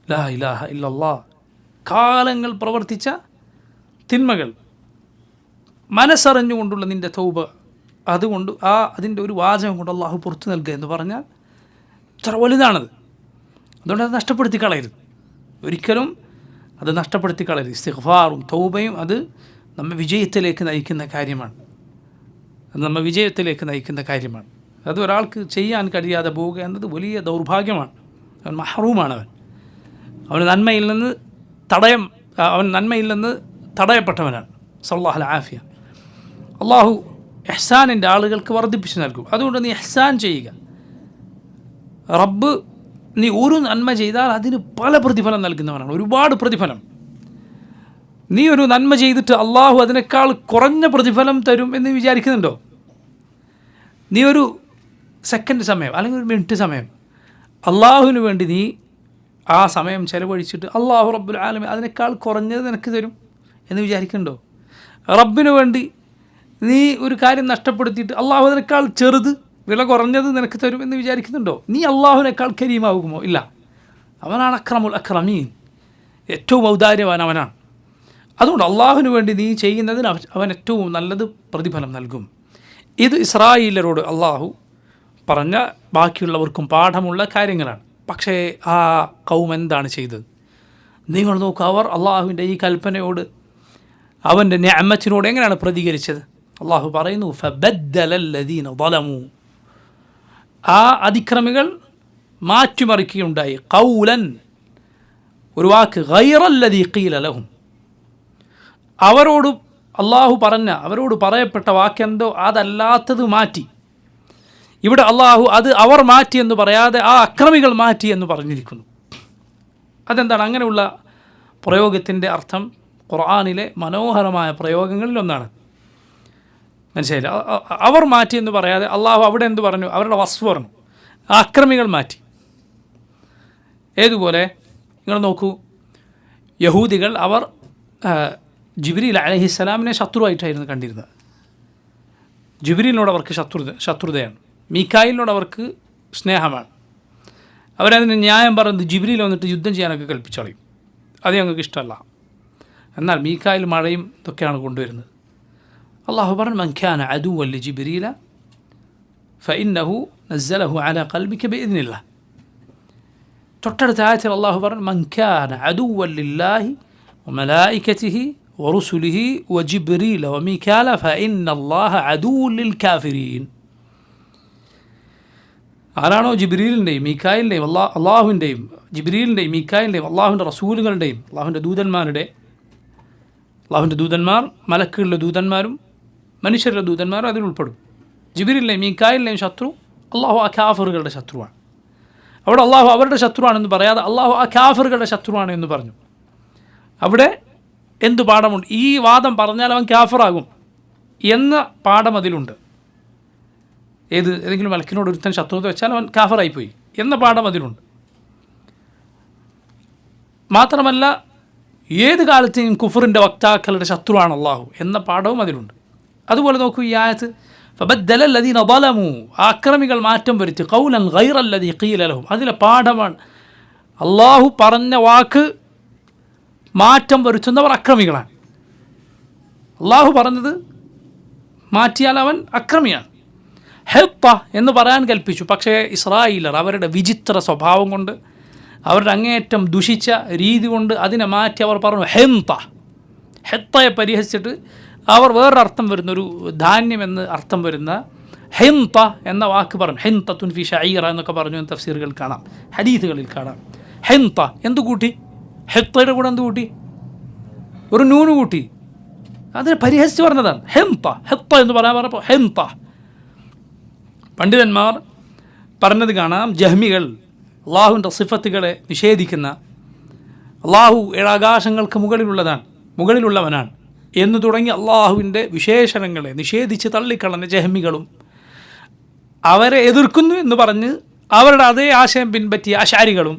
Speaker 1: ലാ ഇലാഹ ഇല്ലല്ലാഹ്. കാലങ്ങൾ പ്രവർത്തിച്ച തിന്മകൾ മനസ്സറിഞ്ഞുകൊണ്ടുള്ള നിൻ്റെ തൗബ, അതുകൊണ്ട് അതിൻ്റെ ഒരു വാചകം കൊണ്ട് അള്ളാഹു പുറത്തു നൽകുക എന്ന് പറഞ്ഞാൽ ഇത്ര വലുതാണത്. അതുകൊണ്ട് അത് നഷ്ടപ്പെടുത്തി കളയരുത്, ഒരിക്കലും അത് നഷ്ടപ്പെടുത്തി കളയരുത്. ഇസ്തിഗ്ഫാറും തൗബയും അത് നമ്മെ വിജയത്തിലേക്ക് നയിക്കുന്ന കാര്യമാണ്. കാര്യമാണ്. അത് ഒരാൾക്ക് ചെയ്യാൻ കഴിയാതെ പോവുക എന്നത് വലിയ ദൗർഭാഗ്യമാണ്. അവൻ മഹ്റൂമാണ്. അവൻ നന്മയിൽ നിന്ന് തടയപ്പെട്ടവനാണ്. സല്ലല്ലാഹു അലൈഹി ആഫിയ. അള്ളാഹു ഇഹ്സാനിൻ്റെ ആളുകൾക്ക് വർദ്ധിപ്പിച്ച് നൽകും. അതുകൊണ്ട് നീ ഇഹ്സാൻ ചെയ്യുക. റബ്ബ് നീ ഒരു നന്മ ചെയ്താൽ അതിന് പല പ്രതിഫലം നൽകുന്നവനാണ്, ഒരുപാട് പ്രതിഫലം. നീ ഒരു നന്മ ചെയ്തിട്ട് അള്ളാഹു അതിനേക്കാൾ കുറഞ്ഞ പ്രതിഫലം തരും എന്ന് വിചാരിക്കുന്നുണ്ടോ? നീ ഒരു സെക്കൻഡ് സമയം അല്ലെങ്കിൽ ഒരു മിനിറ്റ് സമയം അള്ളാഹുവിന് വേണ്ടി നീ ആ സമയം ചെലവഴിച്ചിട്ട് അള്ളാഹു റബ്ബുൽ ആലമീൻ അതിനേക്കാൾ കുറഞ്ഞത് നിനക്ക് തരും എന്ന് വിചാരിക്കുന്നുണ്ടോ? റബ്ബിന് വേണ്ടി നീ ഒരു കാര്യം നഷ്ടപ്പെടുത്തിയിട്ട് അള്ളാഹു അതിനേക്കാൾ ചെറുത്, വില കുറഞ്ഞത് നിനക്ക് തരും എന്ന് വിചാരിക്കുന്നുണ്ടോ? നീ അള്ളാഹുവിനേക്കാൾ കരീമാകുമോ? ഇല്ല. അവനാണ് അക്രമുൽ അക്രമീൻ, ഏറ്റവും ഔദാര്യവാൻ അവനാണ്. അതുകൊണ്ട് അള്ളാഹുവിന് വേണ്ടി നീ ചെയ്യുന്നതിന് അവൻ ഏറ്റവും നല്ലത് പ്രതിഫലം നൽകും. ഇത് ഇസ്രായേലരോട് അള്ളാഹു പറഞ്ഞ ബാക്കിയുള്ളവർക്കും പാഠമുള്ള കാര്യങ്ങളാണ്. പക്ഷേ ആ കൗം എന്താണ് ചെയ്തത്? നിങ്ങൾ നോക്കുക, അവർ അള്ളാഹുവിൻ്റെ ഈ കൽപ്പനയോട്, അവൻ്റെ നിഅമത്തിനോട് എങ്ങനെയാണ് പ്രതികരിച്ചത്? അള്ളാഹു പറയുന്നു, ഫബദ്ദലല്ലദീന ളലമൂ, ആ അതിക്രമികൾ മാറ്റിമറിക്കുകയുണ്ടായി. ഖൗലൻ, ഒരു വാക്ക്, ഗൈറല്ലദീ ഖീല ലഹും, അവരോട് പറയപ്പെട്ട വാക്കെന്തോ അതല്ലാത്തത് മാറ്റി. ഇവിടെ അള്ളാഹു അത് അവർ മാറ്റി എന്ന് പറയാതെ ആ അക്രമികൾ മാറ്റി എന്ന് പറഞ്ഞിരിക്കുന്നു. അതെന്താണ്? അങ്ങനെയുള്ള പ്രയോഗത്തിൻ്റെ അർത്ഥം ഖുർആനിലെ മനോഹരമായ പ്രയോഗങ്ങളിൽ ഒന്നാണ്. മനസ്സിലായില്ല? അവർ മാറ്റി എന്ന് പറയാതെ അള്ളാഹു അവിടെ എന്ത് പറഞ്ഞു? അവരുടെ വസ്ഫ് പറഞ്ഞു. ആ അക്രമികൾ മാറ്റി. ഏതുപോലെ നിങ്ങൾ നോക്കൂ, യഹൂദികൾ അവർ ജിബ്രീൽ അലൈഹിസ്സലാമിനെ ശത്രുവായിട്ടായിരുന്നു കണ്ടിരുന്നത്. ജിബ്രീലിനോട് അവർക്ക് ശത്രുതയാണ്, മീക്കായിലിനോട് അവർക്ക് സ്നേഹമാണ്. അവരതിന് ന്യായം പറയുന്നത് ജിബ്രീൽ വന്നിട്ട് യുദ്ധം ചെയ്യാനൊക്കെ കൽപ്പിച്ചു കളയും, അത് ഞങ്ങൾക്ക് ഇഷ്ടമല്ല. എന്നാൽ മീക്കായിൽ മഴയും ഇതൊക്കെയാണ് കൊണ്ടുവരുന്നത്. അള്ളാഹു പറഞ്ഞു, മൻ കാന അദുവ്വൻ ലിജിബ്രീല ഫഇന്നഹു നസ്സലഹു അലാ ഖൽബിക ബിഇദ്നില്ലാഹ്. തൊട്ടടുത്ത ആയത്തിൽ അള്ളാഹു പറഞ്ഞു, മൻ കാന അദുവ്വൻ ലില്ലാഹി വമലായികതിഹി വറുസുലിഹി വജിബ്രീല വമീകാല ഫഇന്നല്ലാഹ അദുവ്വുൻ ലിൽകാഫിരീൻ. ആരാണോ ജിബ്രീലിൻ്റെയും മീക്കായിലിൻ്റെയും അള്ളാഹുവിൻ്റെയും ജിബ്രീലിൻ്റെയും മീക്കായിലിൻ്റെയും അള്ളാഹുവിൻ്റെ റസൂലുകളുടെയും അള്ളാഹുവിൻ്റെ ദൂതന്മാർ, മലക്കുകളുടെ ദൂതന്മാരും മനുഷ്യരുടെ ദൂതന്മാരും അതിൽ ഉൾപ്പെടും. ജിബ്രീലിൻ്റെയും മീക്കായിലിൻ്റെയും ശത്രു അള്ളാഹു ആ കാഫറുകളുടെ ശത്രുവാണ്. അവിടെ അള്ളാഹു അവരുടെ ശത്രുവാണെന്ന് പറയാതെ അള്ളാഹു ആ കാഫറുകളുടെ ശത്രുവാണ് എന്ന് പറഞ്ഞു. അവിടെ എന്തു പാഠമുണ്ട്? ഈ വാദം പറഞ്ഞാൽ അവൻ കാഫറാകും എന്ന പാഠം അതിലുണ്ട്. ഏതെങ്കിലും മലക്കിനോട് ഒരുത്തൻ ശത്രുത വെച്ചാൽ അവൻ കാഫറായിപ്പോയി എന്ന പാഠം അതിലുണ്ട്. മാത്രമല്ല, ഏത് കാലത്തെയും കുഫറിൻ്റെ വക്താക്കളുടെ ശത്രുവാണ് അള്ളാഹു എന്ന പാഠവും അതിലുണ്ട്. അതുപോലെ നോക്കൂ, ഈ ആയത്ത് ഫബദ്ദലല്ലദീന ളലമൂ, ആക്രമികൾ മാറ്റം വരുത്തി, ഖൗലൻ ഗൈറല്ലദീ ഖീല ലഹും, അതിലെ പാഠമാണ് അള്ളാഹു പറഞ്ഞ വാക്ക് മാറ്റം വരുത്തുന്നവർ അക്രമികളാണ്. അള്ളാഹു പറഞ്ഞത് മാറ്റിയാൽ അവൻ അക്രമിയാണ്. ഹെത്ത എന്ന് പറയാൻ കൽപ്പിച്ചു. പക്ഷേ ഇസ്രായേലർ അവരുടെ വിചിത്ര സ്വഭാവം കൊണ്ട്, അവരുടെ അങ്ങേയറ്റം ദുഷിച്ച രീതി കൊണ്ട് അതിനെ മാറ്റി അവർ പറഞ്ഞു ഹെന്ത. ഹെത്തയെ പരിഹസിച്ചിട്ട് അവർ വേറൊരർത്ഥം വരുന്ന, ഒരു ധാന്യം എന്ന് അർത്ഥം വരുന്ന ഹെന്ത എന്ന വാക്ക് പറഞ്ഞു. ഹെന്തത്തുൻ ഫി ഷഈറ എന്നൊക്കെ പറഞ്ഞു എന്ന് തഫ്സീറുകൾ കാണാം, ഹദീസുകളിൽ കാണാം. ഹെന്ത എന്തു കൂട്ടി? ഹെത്തയുടെ കൂടെ എന്ത് കൂട്ടി? ഒരു നൂന് കൂട്ടി. അതിനെ പരിഹസിച്ച് പറഞ്ഞതാണ്. ഹെന്ത ഹെത്ത എന്ന് പറഞ്ഞപ്പോൾ ഹെന്ത. പണ്ഡിതന്മാർ പറഞ്ഞത് കാണാം, ജഹ്മികൾ അള്ളാഹുവിൻ്റെ സിഫത്തുകളെ നിഷേധിക്കുന്ന, അള്ളാഹു ഏഴാകാശങ്ങൾക്ക് മുകളിലുള്ളവനാണ് എന്ന് തുടങ്ങി അള്ളാഹുവിൻ്റെ വിശേഷണങ്ങളെ നിഷേധിച്ച് തള്ളിക്കളഞ്ഞ ജഹ്മികളും അവരെ എതിർക്കുന്നു എന്ന് പറഞ്ഞ് അവരുടെ അതേ ആശയം പിൻപറ്റിയ അശാരികളും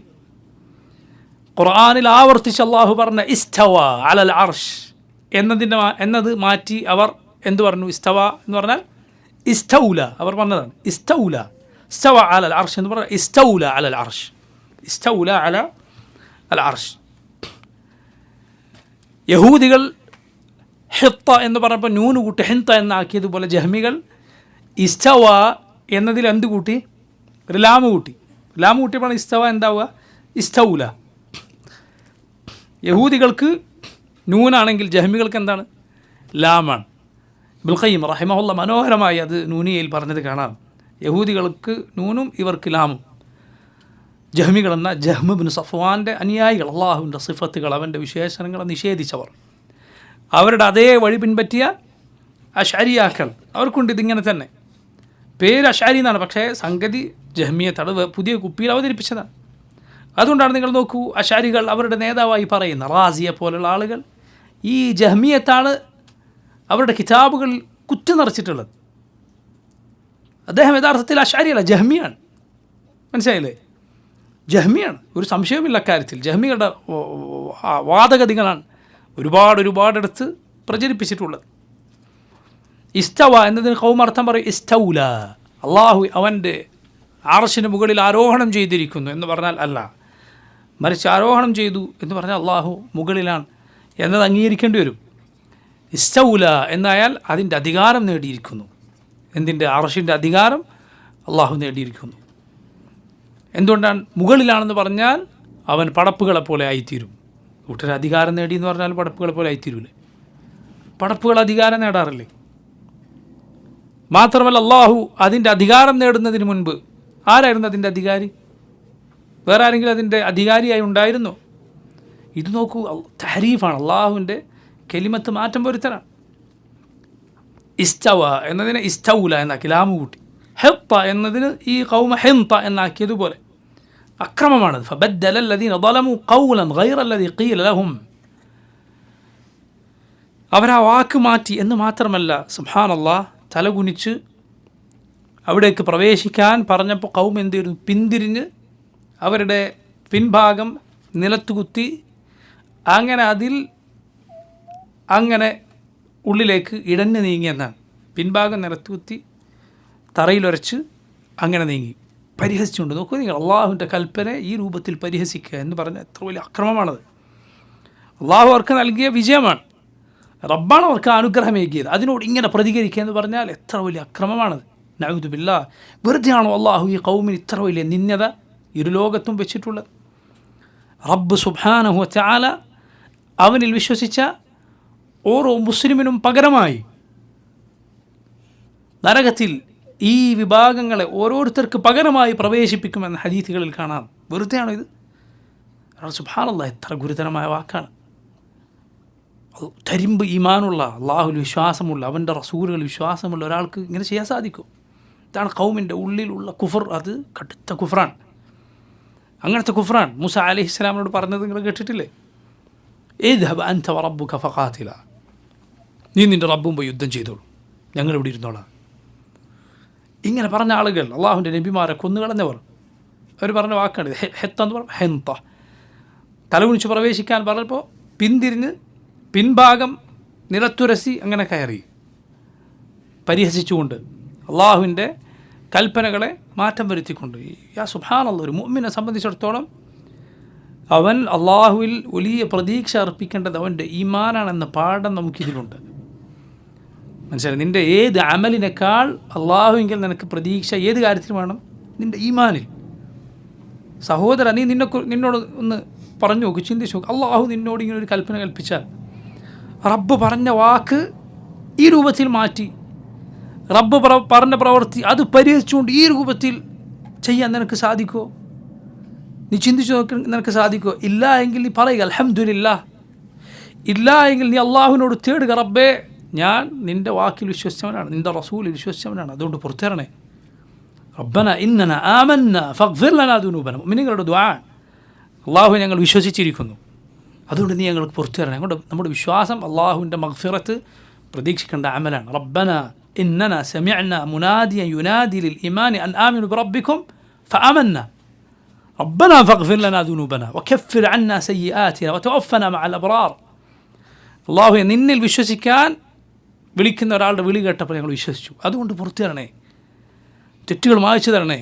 Speaker 1: ഖുർആനിൽ ആവർത്തിച്ച് അള്ളാഹു പറഞ്ഞ ഇസ്തവ അലൽ അർഷ് എന്നത് മാറ്റി അവർ എന്ത് പറഞ്ഞു? ഇസ്തവ എന്ന് പറഞ്ഞാൽ ഇസ്തൗല. അവർ പറഞ്ഞതാണ് ഇസ്തൗല. ഇസ്തവ അലൽ അർഷ് എന്ന് പറഞ്ഞാൽ ഇസ്തൗല അലൽ അർഷ്. ഇസ്തൗല അല അൽ അർഷ്. യഹൂദികൾ ഹിത്ത എന്ന് പറഞ്ഞപ്പോൾ നൂന് കൂട്ടി ഹിന്ത എന്നാക്കിയതുപോലെ ജഹ്മികൾ ഇസ്തവ എന്നതിൽ എന്ത് കൂട്ടി? ഒരു ലാമ് കൂട്ടി. ലാമ് കൂട്ടിയപ്പോൾ ഇസ്തവ എന്താവുക? ഇസ്തൗല. യഹൂദികൾക്ക് നൂനാണെങ്കിൽ ജഹ്മികൾക്ക് എന്താണ്? ലാമാണ്. ഇബ്നുൽ ഖയ്യിം റഹിമഹുള്ള മനോഹരമായി അത് നൂനിയയിൽ പറഞ്ഞത് കാണാം. യഹൂദികൾക്ക് നൂനും ഇവർക്ക് ലാമും. ജഹ്മികൾ എന്ന ജഹ്മ് ഇബ്നു സഫ്വാൻ്റെ അനുയായികൾ, അള്ളാഹുവിൻ്റെ സിഫത്തുകൾ അവൻ്റെ വിശേഷണങ്ങളെ നിഷേധിച്ചവർ, അവരുടെ അതേ വഴി പിൻപറ്റിയ അശ്അരിയാക്കൾ, അവർക്കുണ്ട് ഇതിങ്ങനെ തന്നെ. പേര് അശ്അരി എന്നാണ്, പക്ഷേ സംഗതി ജഹ്മിയെ പുതിയ കുപ്പിയിൽ അവതരിപ്പിച്ചതാണ്. അതുകൊണ്ടാണ് നിങ്ങൾ നോക്കൂ, അശ്അരികൾ അവരുടെ നേതാവായി പറയുന്ന റാസിയെ പോലുള്ള ആളുകൾ ഈ ജഹ്മിയത്താണ് അവരുടെ കിതാബുകളിൽ കുത്തി നിറച്ചിട്ടുള്ളത്. അദ്ദേഹം യഥാർത്ഥത്തിൽ അശ്അരി അല്ല, ജഹ്മിയാണ്. മനസ്സിലായില്ലേ? ജഹ്മിയാണ്, ഒരു സംശയവുമില്ല അക്കാര്യത്തിൽ. ജഹ്മികളുടെ വാദഗതികളാണ് ഒരുപാടെടുത്ത് പ്രചരിപ്പിച്ചിട്ടുള്ളത്. ഇസ്തവ എന്നതിന് ഖൗം അർത്ഥം പറയും ഇസ്തൗല, അള്ളാഹു അവൻ്റെ അർശിന് മുകളിൽ ആരോഹണം ചെയ്തിരിക്കുന്നു എന്ന് പറഞ്ഞാൽ അല്ല, മറിച്ച് ആരോഹണം ചെയ്തു എന്ന് പറഞ്ഞാൽ അള്ളാഹു മുകളിലാണ് എന്നത് അംഗീകരിക്കേണ്ടി വരും. ഇസ്തൗല എന്നായാൽ അതിൻ്റെ അധികാരം നേടിയിരിക്കുന്നു. എന്തിൻ്റെ? അർശിൻ്റെ അധികാരം അള്ളാഹു നേടിയിരിക്കുന്നു. എന്തുകൊണ്ടാണ്? മുകളിലാണെന്ന് പറഞ്ഞാൽ അവൻ പടപ്പുകളെ പോലെ ആയിത്തീരും. കൂട്ടർ അധികാരം നേടി എന്ന് പറഞ്ഞാൽ പടപ്പുകളെ പോലെ ആയിത്തീരൂലേ? പടപ്പുകൾ അധികാരം നേടാറില്ലേ? മാത്രമല്ല അള്ളാഹു അതിൻ്റെ അധികാരം നേടുന്നതിന് മുൻപ് ആരായിരുന്നു അതിൻ്റെ അധികാരി? വേറെ ആരെങ്കിലും അതിൻ്റെ അധികാരിയായി ഉണ്ടായിരുന്നോ? ഇത് നോക്കൂ, തഹരീഫാണ്, അള്ളാഹുവിൻ്റെ കെലിമത്ത് മാറ്റം വരുത്തലാണ്. ഇസ്തവ എന്നതിനെ ഇസ്തൗല എന്നാക്കി, ലാമു കൂട്ടി. ഹെത്ത എന്നതിന് ഈ ഖൗമ ഹെന്ത എന്നാക്കിയതുപോലെ അക്രമമാണത്. ഫബദ്ദല അല്ലദീന ളലമു ഖൗലൻ ഗൈറ അല്ലദീ ഖീല ലഹും, അവരാ വാക്ക് മാറ്റി എന്ന് മാത്രമല്ല, സുബ്ഹാനല്ലാഹ്, തലകുനിച്ച് അവിടേക്ക് പ്രവേശിക്കാൻ പറഞ്ഞപ്പോൾ ഖൗം എന്ത് ചെയ്തു? പിന്തിരിഞ്ഞ് അവരുടെ പിൻഭാഗം നിലത്തുകുത്തി അങ്ങനെ ഉള്ളിലേക്ക് ഇടഞ്ഞു നീങ്ങിയെന്നാണ്. പിൻഭാഗം നിലത്തുകുത്തി തറയിലൊരച്ച് അങ്ങനെ നീങ്ങി, പരിഹസിച്ചുകൊണ്ട്. നോക്കൂ നിങ്ങൾ, അള്ളാഹുവിൻ്റെ കൽപ്പന ഈ രൂപത്തിൽ പരിഹസിക്കുക എന്ന് പറഞ്ഞാൽ എത്ര വലിയ അക്രമമാണത്. അള്ളാഹു അവർക്ക് നൽകിയ വിജയമാണ്, റബ്ബാണ് അവർക്ക് അനുഗ്രഹമേകിയത്. അതിനോട് ഇങ്ങനെ പ്രതികരിക്കുക എന്ന് പറഞ്ഞാൽ എത്ര വലിയ അക്രമമാണത്. നഊദു ബില്ലാഹ്. വെറുതെയാണോ അള്ളാഹു ഈ ഖൗമിന് ഇത്ര വലിയ നിന്ദത ഇരുലോകത്തും വെച്ചിട്ടുള്ളത്? റബ്ബ് സുബ്ഹാനഹു വ തആല അവനിൽ വിശ്വസിച്ച ഓരോ മുസ്ലിമിനും പകരമായി നരകത്തിൽ ഈ വിഭാഗങ്ങളെ ഓരോരുത്തർക്ക് പകരമായി പ്രവേശിപ്പിക്കുമെന്ന് ഹദീസുകളിൽ കാണാം. വെറുതെയാണോ ഇത്? സുബ്ഹാനല്ലാഹ്, എത്ര ഗുരുതരമായ വാക്കാണ്. തരിമ്പ് ഈമാനുള്ള, അള്ളാഹുൽ വിശ്വാസമുള്ള, അവൻ്റെ റസൂലുകൾ വിശ്വാസമുള്ള ഒരാൾക്ക് ഇങ്ങനെ ചെയ്യാൻ സാധിക്കും? ഇതാണ് ഖൗമിൻ്റെ ഉള്ളിലുള്ള കുഫർ. അത് കടുത്ത കുഫറാണ്. അങ്ങനത്തെ കുഫറാണ്. മൂസ അലൈഹിസ്സലാമിനോട് പറഞ്ഞത് നിങ്ങൾ കേട്ടിട്ടില്ലേ? ഇദ്ഹബ് അൻത വറബ്ബുക ഫഖാതില, നീ നിൻ്റെ റബ്ബും പോയി യുദ്ധം ചെയ്തോളൂ, ഞങ്ങളിവിടെ ഇരുന്നോളാം. ഇങ്ങനെ പറഞ്ഞ ആളുകൾ, അള്ളാഹുവിൻ്റെ നബിമാരെ കൊന്നുകളഞ്ഞവർ, അവർ പറഞ്ഞ വാക്കാണ് ഹെത്ത എന്ന് പറഞ്ഞാൽ ഹെന്ത. തലകുനിച്ച് പ്രവേശിക്കാൻ പറഞ്ഞപ്പോൾ പിന്തിരിഞ്ഞ് പിൻഭാഗം നിലത്തുരസി അങ്ങനെ കയറി, പരിഹസിച്ചുകൊണ്ട് അള്ളാഹുവിൻ്റെ കൽപ്പനകളെ മാറ്റം വരുത്തിക്കൊണ്ട്. യാ സുബ്ഹാനല്ലാഹ്, ഒരു മുഅ്മിനെ സംബന്ധിച്ചിടത്തോളം അവൻ അള്ളാഹുവിൽ വലിയ പ്രതീക്ഷ അർപ്പിക്കേണ്ടത് അവൻ്റെ ഈമാനാണെന്ന പാഠം നമുക്കിതിലുണ്ട്. മനസ്സിലായി? നിൻ്റെ ഏത് അമലിനേക്കാൾ അള്ളാഹുവിൽ നിനക്ക് പ്രതീക്ഷ ഏത് കാര്യത്തിൽ വേണം? നിൻ്റെ ഈമാനിൽ. സഹോദര, നീ നിന്നോട് ഒന്ന് പറഞ്ഞു നോക്ക്, ചിന്തിച്ച് നോക്ക്. അള്ളാഹു നിന്നോട് ഇങ്ങനെ ഒരു കൽപ്പന കൽപ്പിച്ചാൽ, റബ്ബ് പറഞ്ഞ വാക്ക് ഈ രൂപത്തിൽ മാറ്റി, റബ്ബ് പറഞ്ഞ പ്രവൃത്തി അത് പരിഹരിച്ചുകൊണ്ട് ഈ രൂപത്തിൽ ചെയ്യാൻ നിനക്ക് സാധിക്കുമോ? നീ ചിന്തിച്ചു നോക്കി, നിനക്ക് സാധിക്കുമോ? ഇല്ല എങ്കിൽ നീ പറയുക അൽഹംദുലില്ലാഹ്, ഇല്ല എങ്കിൽ നീ അള്ളാഹുവിനോട് തേടുക, റബ്ബേ ഞാൻ നിൻ്റെ വാക്കിൽ വിശ്വസിച്ചവനാണ്, നിൻ്റെ റസൂലിൽ വിശ്വസിച്ചവനാണ്, അതുകൊണ്ട് പുറത്തേറണേ. റബ്ബന ഇന്നന ആമന്ന ഫഗ്ഫിർ ലനാ ദുനൂബന. മുഅ്മിനീങ്ങളുടെ ദുആ, അള്ളാഹു ഞങ്ങൾ വിശ്വസിച്ചിരിക്കുന്നു, അതുകൊണ്ട് നീ ഞങ്ങൾക്ക് പുറത്തു തരണം. അതുകൊണ്ട് നമ്മുടെ വിശ്വാസം അള്ളാഹുവിൻ്റെ മഗ്ഫിറത്ത് പ്രതീക്ഷിക്കേണ്ട അമലാണ്. റബ്ബന ഇന്നന സമിഅന മുനാദിയൻ യുനാദി ലിൽ ഈമാനി അൻ ആമിനു ബിറബ്ബിക്കും ഫആമന്ന റബ്ബന ഫഗ്ഫിർ ലനാ ദുനൂബന വകഫിർ അന്നാ സയ്യിആതിന വതവഫന മഅൽ അബ്റാർ. അള്ളാഹുവെ നിന്നിൽ വിശ്വസിക്കാൻ വിളിക്കുന്ന ഒരാളുടെ വിളി കേട്ടപ്പോൾ ഞങ്ങൾ വിശ്വസിച്ചു, അതുകൊണ്ട് പുറത്തു തരണേ, തെറ്റുകൾ മായ്ച്ചു തരണേ,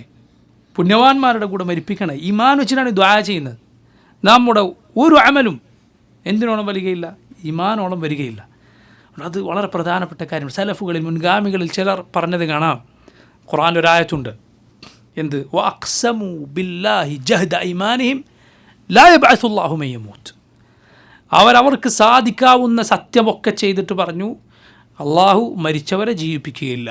Speaker 1: പുണ്യവാന്മാരുടെ കൂടെ മരിപ്പിക്കണേ. ഈമാൻ വെച്ചിട്ടാണ് ദുആ ചെയ്യുന്നത്. നമ്മുടെ ഒരു അമലും എന്തിനോളം വരികയില്ല, ഈമാനോളം വരികയില്ല. അത് വളരെ പ്രധാനപ്പെട്ട കാര്യം. സലഫുകളിൽ മുൻഗാമികളിൽ ചിലർ പറഞ്ഞത് കാണാം. ഖുർആനിൽ ഒരായത്തുണ്ട്, എന്ത് വഅഖ്സമു ബില്ലാഹി ജഹദ ഈമാനിഹിം ലാ യബ്അസുല്ലാഹു മൻ യമൂത്ത്. അവർക്ക് സാധിക്കാവുന്ന സത്യമൊക്കെ ചെയ്തിട്ട് പറഞ്ഞു, അള്ളാഹു മരിച്ചവരെ ജീവിപ്പിക്കുകയില്ല.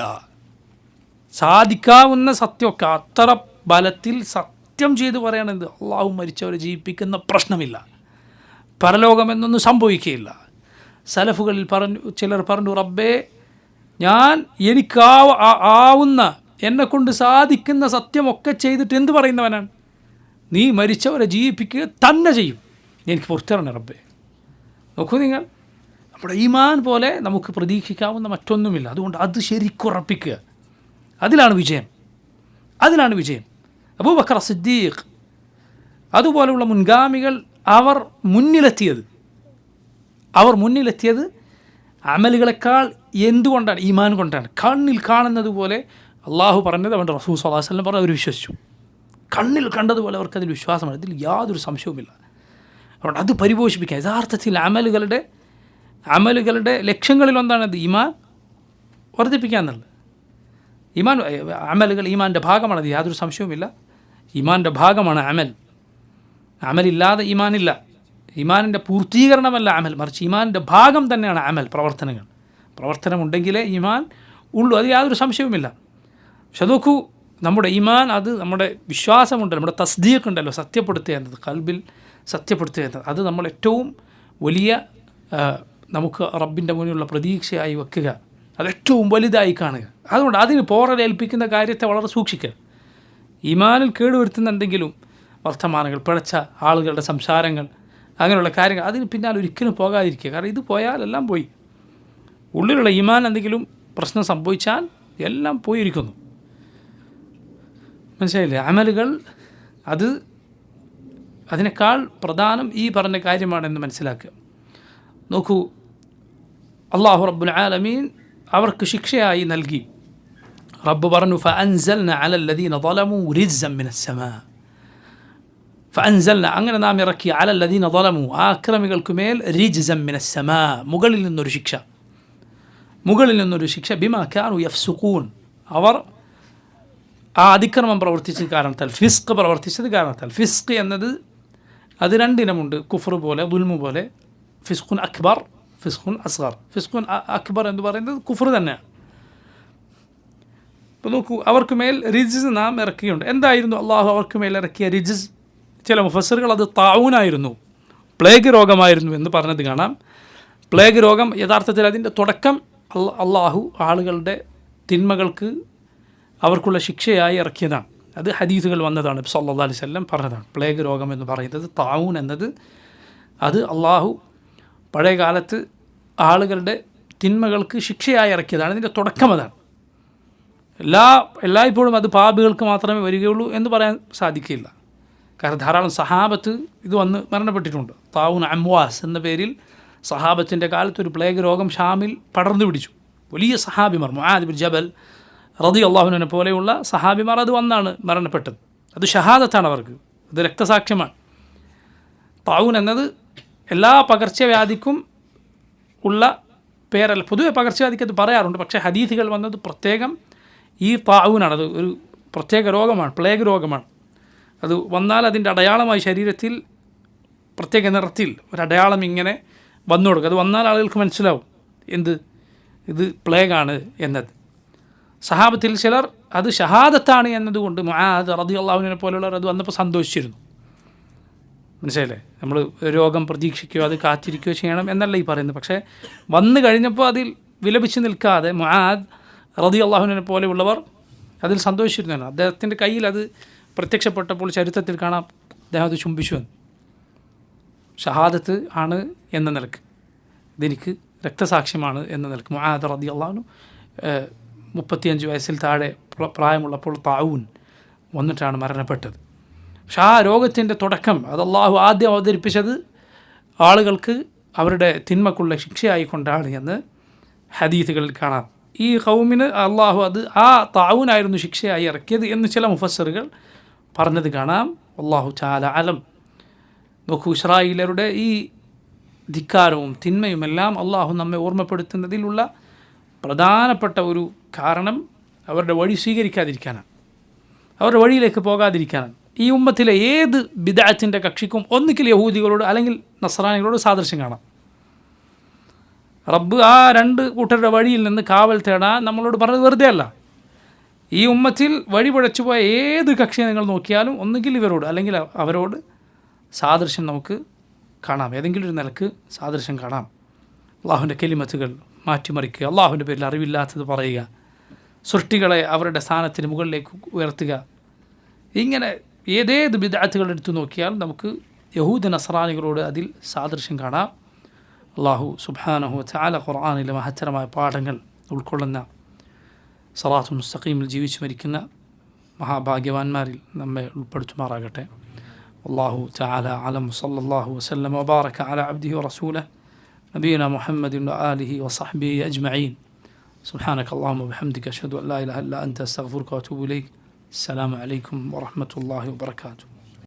Speaker 1: സാധിക്കാവുന്ന സത്യമൊക്കെ അത്ര ബലത്തിൽ സത്യം ചെയ്ത് പറയണത്, അള്ളാഹു മരിച്ചവരെ ജീവിപ്പിക്കുന്ന പ്രശ്നമില്ല, പരലോകമെന്നൊന്നും സംഭവിക്കുകയില്ല. സലഫുകളിൽ ചിലർ പറഞ്ഞു, റബ്ബേ ഞാൻ ആവുന്ന എന്നെക്കൊണ്ട് സാധിക്കുന്ന സത്യമൊക്കെ ചെയ്തിട്ട് എന്ത് പറയുന്നവനാണ്, നീ മരിച്ചവരെ ജീവിപ്പിക്കുക തന്നെ ചെയ്യും, എനിക്ക് പുറത്തിറങ്ങണം റബ്ബേ. നോക്കൂ നിങ്ങൾ, നമ്മുടെ ഈമാൻ പോലെ നമുക്ക് പ്രതീക്ഷിക്കാവുന്ന മറ്റൊന്നുമില്ല. അതുകൊണ്ട് അത് ശരിക്കുറപ്പിക്കുക, അതിലാണ് വിജയം, അതിലാണ് വിജയം. അബൂബക്കർ സിദ്ദീഖ് അതുപോലെയുള്ള മുൻഗാമികൾ അവർ മുന്നിലെത്തിയത് അമലുകളെക്കാൾ എന്തുകൊണ്ടാണ്? ഈമാൻ കൊണ്ടാണ്. കണ്ണിൽ കാണുന്നത് പോലെ അള്ളാഹു പറഞ്ഞത് അവൻ്റെ റസൂൽ സ്വല്ലല്ലാഹു അലൈഹി വസല്ലം പറഞ്ഞ് അവർ വിശ്വസിച്ചു. കണ്ണിൽ കണ്ടതുപോലെ അവർക്കതിൽ വിശ്വാസമാണ്, ഇതിൽ യാതൊരു സംശയവുമില്ല. അതുകൊണ്ട് അത് പരിപോഷിപ്പിക്കുക. യഥാർത്ഥത്തിൽ അമലുകളുടെ ലക്ഷ്യങ്ങളിലൊന്നാണത് ഈമാൻ വർദ്ധിപ്പിക്കുക എന്നുള്ളത്. അമലുകൾ ഈമാൻ്റെ ഭാഗമാണത്, യാതൊരു സംശയവുമില്ല. ഈമാൻ്റെ ഭാഗമാണ് അമലില്ലാതെ ഈമാനില്ല. ഈമാനിൻ്റെ പൂർത്തീകരണമല്ല അമൽ, മറിച്ച് ഈമാനിൻ്റെ ഭാഗം തന്നെയാണ് അമൽ, പ്രവർത്തനമുണ്ടെങ്കിലേ ഈമാൻ ഉള്ളൂ, അത് യാതൊരു സംശയവുമില്ല. പക്ഷെ നോക്കൂ, നമ്മുടെ ഈമാൻ, അത് നമ്മുടെ വിശ്വാസമുണ്ടല്ലോ, നമ്മുടെ തസ്ദീഖ് ഉണ്ടല്ലോ, സത്യപ്പെടുത്തുക എന്നത്, കൽബിൽ സത്യപ്പെടുത്തുക എന്നത്, അത് നമ്മൾ ഏറ്റവും വലിയ നമുക്ക് റബ്ബിൻ്റെ മുന്നിലുള്ള പ്രതീക്ഷയായി വെക്കുക, അത് ഏറ്റവും വലുതായി കാണുക. അതുകൊണ്ട് അതിന് പോറലേൽപ്പിക്കുന്ന കാര്യത്തെ വളരെ സൂക്ഷിക്കുക. ഈമാനിൽ കേടുവരുത്തുന്ന എന്തെങ്കിലും വർത്തമാനങ്ങൾ, പിഴച്ച ആളുകളുടെ സംസാരങ്ങൾ, അങ്ങനെയുള്ള കാര്യങ്ങൾ, അതിന് പിന്നാലെ ഒരിക്കലും പോകാതിരിക്കുക. കാരണം ഇത് പോയാൽ എല്ലാം പോയി. ഉള്ളിലുള്ള ഈമാൻ എന്തെങ്കിലും പ്രശ്നം സംഭവിച്ചാൽ എല്ലാം പോയിരിക്കുന്നു. മനസ്സിലായില്ലേ? അമലുകൾ അതിനേക്കാൾ പ്രധാനം ഈ പറഞ്ഞ കാര്യമാണെന്ന് മനസ്സിലാക്കുക. നോക്കൂ, അല്ലാഹു റബ്ബുൽ ആലമീൻ അവർക്ക് ശിക്ഷയായി നൽകി. റബ്ബ് പറഞ്ഞു, ഫഅൻസൽന അലൽ ലദീന ളലമു റിജ്സൻ മിനസ് സമാ. ഫഅൻസൽന, അങ്ങനെ നാം ഇറക്കി, അലൽ ലദീന ളലമു, ആക്രമികൾക്ക് മേൽ, റിജ്സൻ മിനസ് സമാ, മുകളിൽ നിന്നൊരു ശിക്ഷ, ബിമാ കാനു യഫ്സുഖൂൻ, അവർ ആ അതിക്രമം പ്രവർത്തിച്ചത് കാരണത്താൽ, ഫിസ്ഖ് പ്രവർത്തിച്ചത് കാരണത്താൽ. ഫിസ്ഖ് എന്നത് അത് രണ്ടിനമുണ്ട്, കുഫ്ർ പോലെ, ദുൽമു പോലെ. ഫിസ്ഖുൻ അക്ബർ, ഫിസ്ഖുൻ അസ്ഗർ. ഫിസ്ഖുൻ അക്ബർ എന്ന് പറയുന്നത് കുഫ്ർ തന്നെയാണ്. ഇപ്പോൾ നോക്കൂ, അവർക്ക് മേൽ റിജ്സ് നാം ഇറക്കിയുണ്ട്. എന്തായിരുന്നു അള്ളാഹു അവർക്ക് മേൽ ഇറക്കിയ റിജ്സ്? ചില മുഫസ്സിറുകൾ അത് താഊനായിരുന്നു, പ്ലേഗ് രോഗമായിരുന്നു എന്ന് പറഞ്ഞത് കാണാം. പ്ലേഗ് രോഗം യഥാർത്ഥത്തിൽ അതിൻ്റെ തുടക്കം അള്ളാഹു ആളുകളുടെ തിന്മകൾക്ക് അവർക്കുള്ള ശിക്ഷയായി ഇറക്കിയതാണ്. അത് ഹദീസുകൾ വന്നതാണ്, സല്ലല്ലാഹു അലൈഹി വസല്ലം പറഞ്ഞതാണ്. പ്ലേഗ് രോഗം എന്ന് പറയുന്നത്, താഊൻ എന്നത്, അത് അള്ളാഹു പഴയ കാലത്ത് ആളുകളുടെ തിന്മകൾക്ക് ശിക്ഷയായി ഇറക്കിയതാണ്. ഇതിൻ്റെ തുടക്കം അതാണ്. എല്ലായ്പ്പോഴും അത് പാപികൾക്ക് മാത്രമേ വരികയുള്ളൂ എന്ന് പറയാൻ സാധിക്കില്ല. കാരണം ധാരാളം സഹാബത്ത് ഇത് വന്ന് മരണപ്പെട്ടിട്ടുണ്ട്. താഊൻ അംവാസ് എന്ന പേരിൽ സഹാബത്തിൻ്റെ കാലത്ത് ഒരു പ്ലേഗ് രോഗം ഷാമിൽ പടർന്നു പിടിച്ചു. വലിയ സഹാബിമാർ, മുആദ് ബിൻ ജബൽ റളിയല്ലാഹു അൻഹു പോലെയുള്ള സഹാബിമാർ അത് വന്നാണ് മരണപ്പെട്ടത്. അത് ഷഹാദത്താണ് അവർക്ക്, അത് രക്തസാക്ഷ്യമാണ്. താഊൻ എന്നത് എല്ലാ പകർച്ചവ്യാധിക്കും ഉള്ള പേരല്ല. പൊതുവെ പകർച്ചവ്യാധിക്ക് അത് പറയാറുണ്ട്, പക്ഷേ ഹദീസുകൾ വന്നത് പ്രത്യേകം ഈ താഊനാണ്. അത് ഒരു പ്രത്യേക രോഗമാണ്, പ്ലേഗ് രോഗമാണ്. അത് വന്നാൽ അതിൻ്റെ അടയാളമായി ശരീരത്തിൽ പ്രത്യേക നിറത്തിൽ ഒരടയാളം ഇങ്ങനെ വന്നു കൊടുക്കും. അത് വന്നാൽ ആളുകൾക്ക് മനസ്സിലാവും ഇത് പ്ലേഗാണ് എന്നത്. സഹാബത്തിൽ ചിലർ അത് ഷഹാദത്താണ് എന്നതുകൊണ്ട് മുആദ് റളിയല്ലാഹു അൻഹു പോലുള്ളവർ അത് വന്നപ്പോൾ സന്തോഷിച്ചിരുന്നു. മനസ്സിലായില്ലേ? നമ്മൾ രോഗം പ്രതീക്ഷിക്കുകയോ അത് കാത്തിരിക്കുകയോ ചെയ്യണം എന്നല്ല ഈ പറയുന്നത്. പക്ഷേ വന്നു കഴിഞ്ഞപ്പോൾ അതിൽ വിലപിച്ച് നിൽക്കാതെ മുആദ് റളിയല്ലാഹുവിനെ പോലെയുള്ളവർ അതിൽ സന്തോഷിച്ചിരുന്നതാണ്. അദ്ദേഹത്തിൻ്റെ കയ്യിൽ അത് പ്രത്യക്ഷപ്പെട്ടപ്പോൾ ചരിത്രത്തിൽ കാണാം, അദ്ദേഹം അത് ചുംബിച്ചു എന്ന്. ഷഹാദത്ത് ആണ് എന്ന നിലക്ക്, ഇതെനിക്ക് രക്തസാക്ഷ്യമാണ് എന്ന നിലക്ക്. മുആദ് റളിയല്ലാഹു 35 വയസ്സിൽ താഴെ പ്രായമുള്ളപ്പോൾ താഊൻ വന്നിട്ടാണ് മരണപ്പെട്ടത്. പക്ഷെ ആ രോഗത്തിൻ്റെ തുടക്കം അത് അള്ളാഹു ആദ്യം അവതരിപ്പിച്ചത് ആളുകൾക്ക് അവരുടെ തിന്മക്കുള്ള ശിക്ഷയായിക്കൊണ്ടാണ് എന്ന് ഹദീസുകളിൽ കാണാം. ഈ ഖൗമിന് അള്ളാഹു അത് ആ താഊനായിരുന്നു ശിക്ഷയായി ഇറക്കിയത് എന്ന് ചില മുഫസ്സിറുകൾ പറഞ്ഞത് കാണാം. അല്ലാഹു തആല അലം. നോക്കൂ, ഇസ്രായേലരുടെ ഈ ധിക്കാരവും തിന്മയുമെല്ലാം അള്ളാഹു നമ്മെ ഓർമ്മപ്പെടുത്തുന്നതിലുള്ള പ്രധാനപ്പെട്ട ഒരു കാരണം അവരുടെ വഴി സ്വീകരിക്കാതിരിക്കാനാണ്, അവരുടെ വഴിയിലേക്ക് പോകാതിരിക്കാനാണ്. ഈ ഉമ്മത്തിലെ ഏത് ബിദ്അത്തിൻ്റെ കക്ഷിക്കും ഒന്നുകിൽ യഹൂദികളോട് അല്ലെങ്കിൽ നസ്രാനികളോട് സാദൃശ്യം കാണാം. റബ്ബ് ആ രണ്ട് കൂട്ടരുടെ വഴിയിൽ നിന്ന് കാവൽ തേടാൻ നമ്മളോട് പറഞ്ഞത് വെറുതെ അല്ല. ഈ ഉമ്മത്തിൽ വഴി പിഴച്ചുപോയ ഏത് കക്ഷിയെ നിങ്ങൾ നോക്കിയാലും ഒന്നുകിൽ ഇവരോട് അല്ലെങ്കിൽ അവരോട് സാദൃശ്യം നമുക്ക് കാണാം, ഏതെങ്കിലും ഒരു നിലക്ക് സാദൃശ്യം കാണാം. അള്ളാഹുവിൻ്റെ കലിമത്തുകൾ മാറ്റിമറിക്കുക, അള്ളാഹുവിൻ്റെ പേരിൽ അറിവില്ലാത്തത് പറയുക, സൃഷ്ടികളെ അവരുടെ സ്ഥാനത്തിന് മുകളിലേക്ക് ഉയർത്തുക, ഇങ്ങനെ ഏതേത് ബിദ്അത്തുകൾ എടുത്തു നോക്കിയാൽ നമുക്ക് യഹൂദ നസ്രാനികളോട് അതിൽ സാദൃശ്യം കാണാം. അള്ളാഹു സുബ്ഹാനഹു വതആല ഖുർആനിലെ മഹത്തരമായ പാഠങ്ങൾ ഉൾക്കൊള്ളുന്ന സിറാത്തുൽ മുസ്തഖീമിൽ ജീവിച്ചു മരിക്കുന്ന മഹാഭാഗ്യവാന്മാരിൽ നമ്മെ ഉൾപ്പെടുത്തുമാറാകട്ടെ. അല്ലാഹു തആല അലം. സല്ലല്ലാഹു വസല്ലം വബാറക അലാ അബ്ദിഹി വറസൂലിഹി നബിയിന മുഹമ്മദിൻ വആലിഹി വസഹ്ബിഹി അജ്മഈൻ. സുബ്ഹാനക അല്ലാഹുമ്മ വബിഹംദിക അഷ്ഹദു അൻ ലാ ഇലാഹ ഇല്ല അൻത അസ്തഗ്ഫിറുക വഅതൂബു ഇലൈക്. അസ്സലാമു അലൈക്കും വറഹ്മത്തുള്ളാഹി വബറകാതുഹു.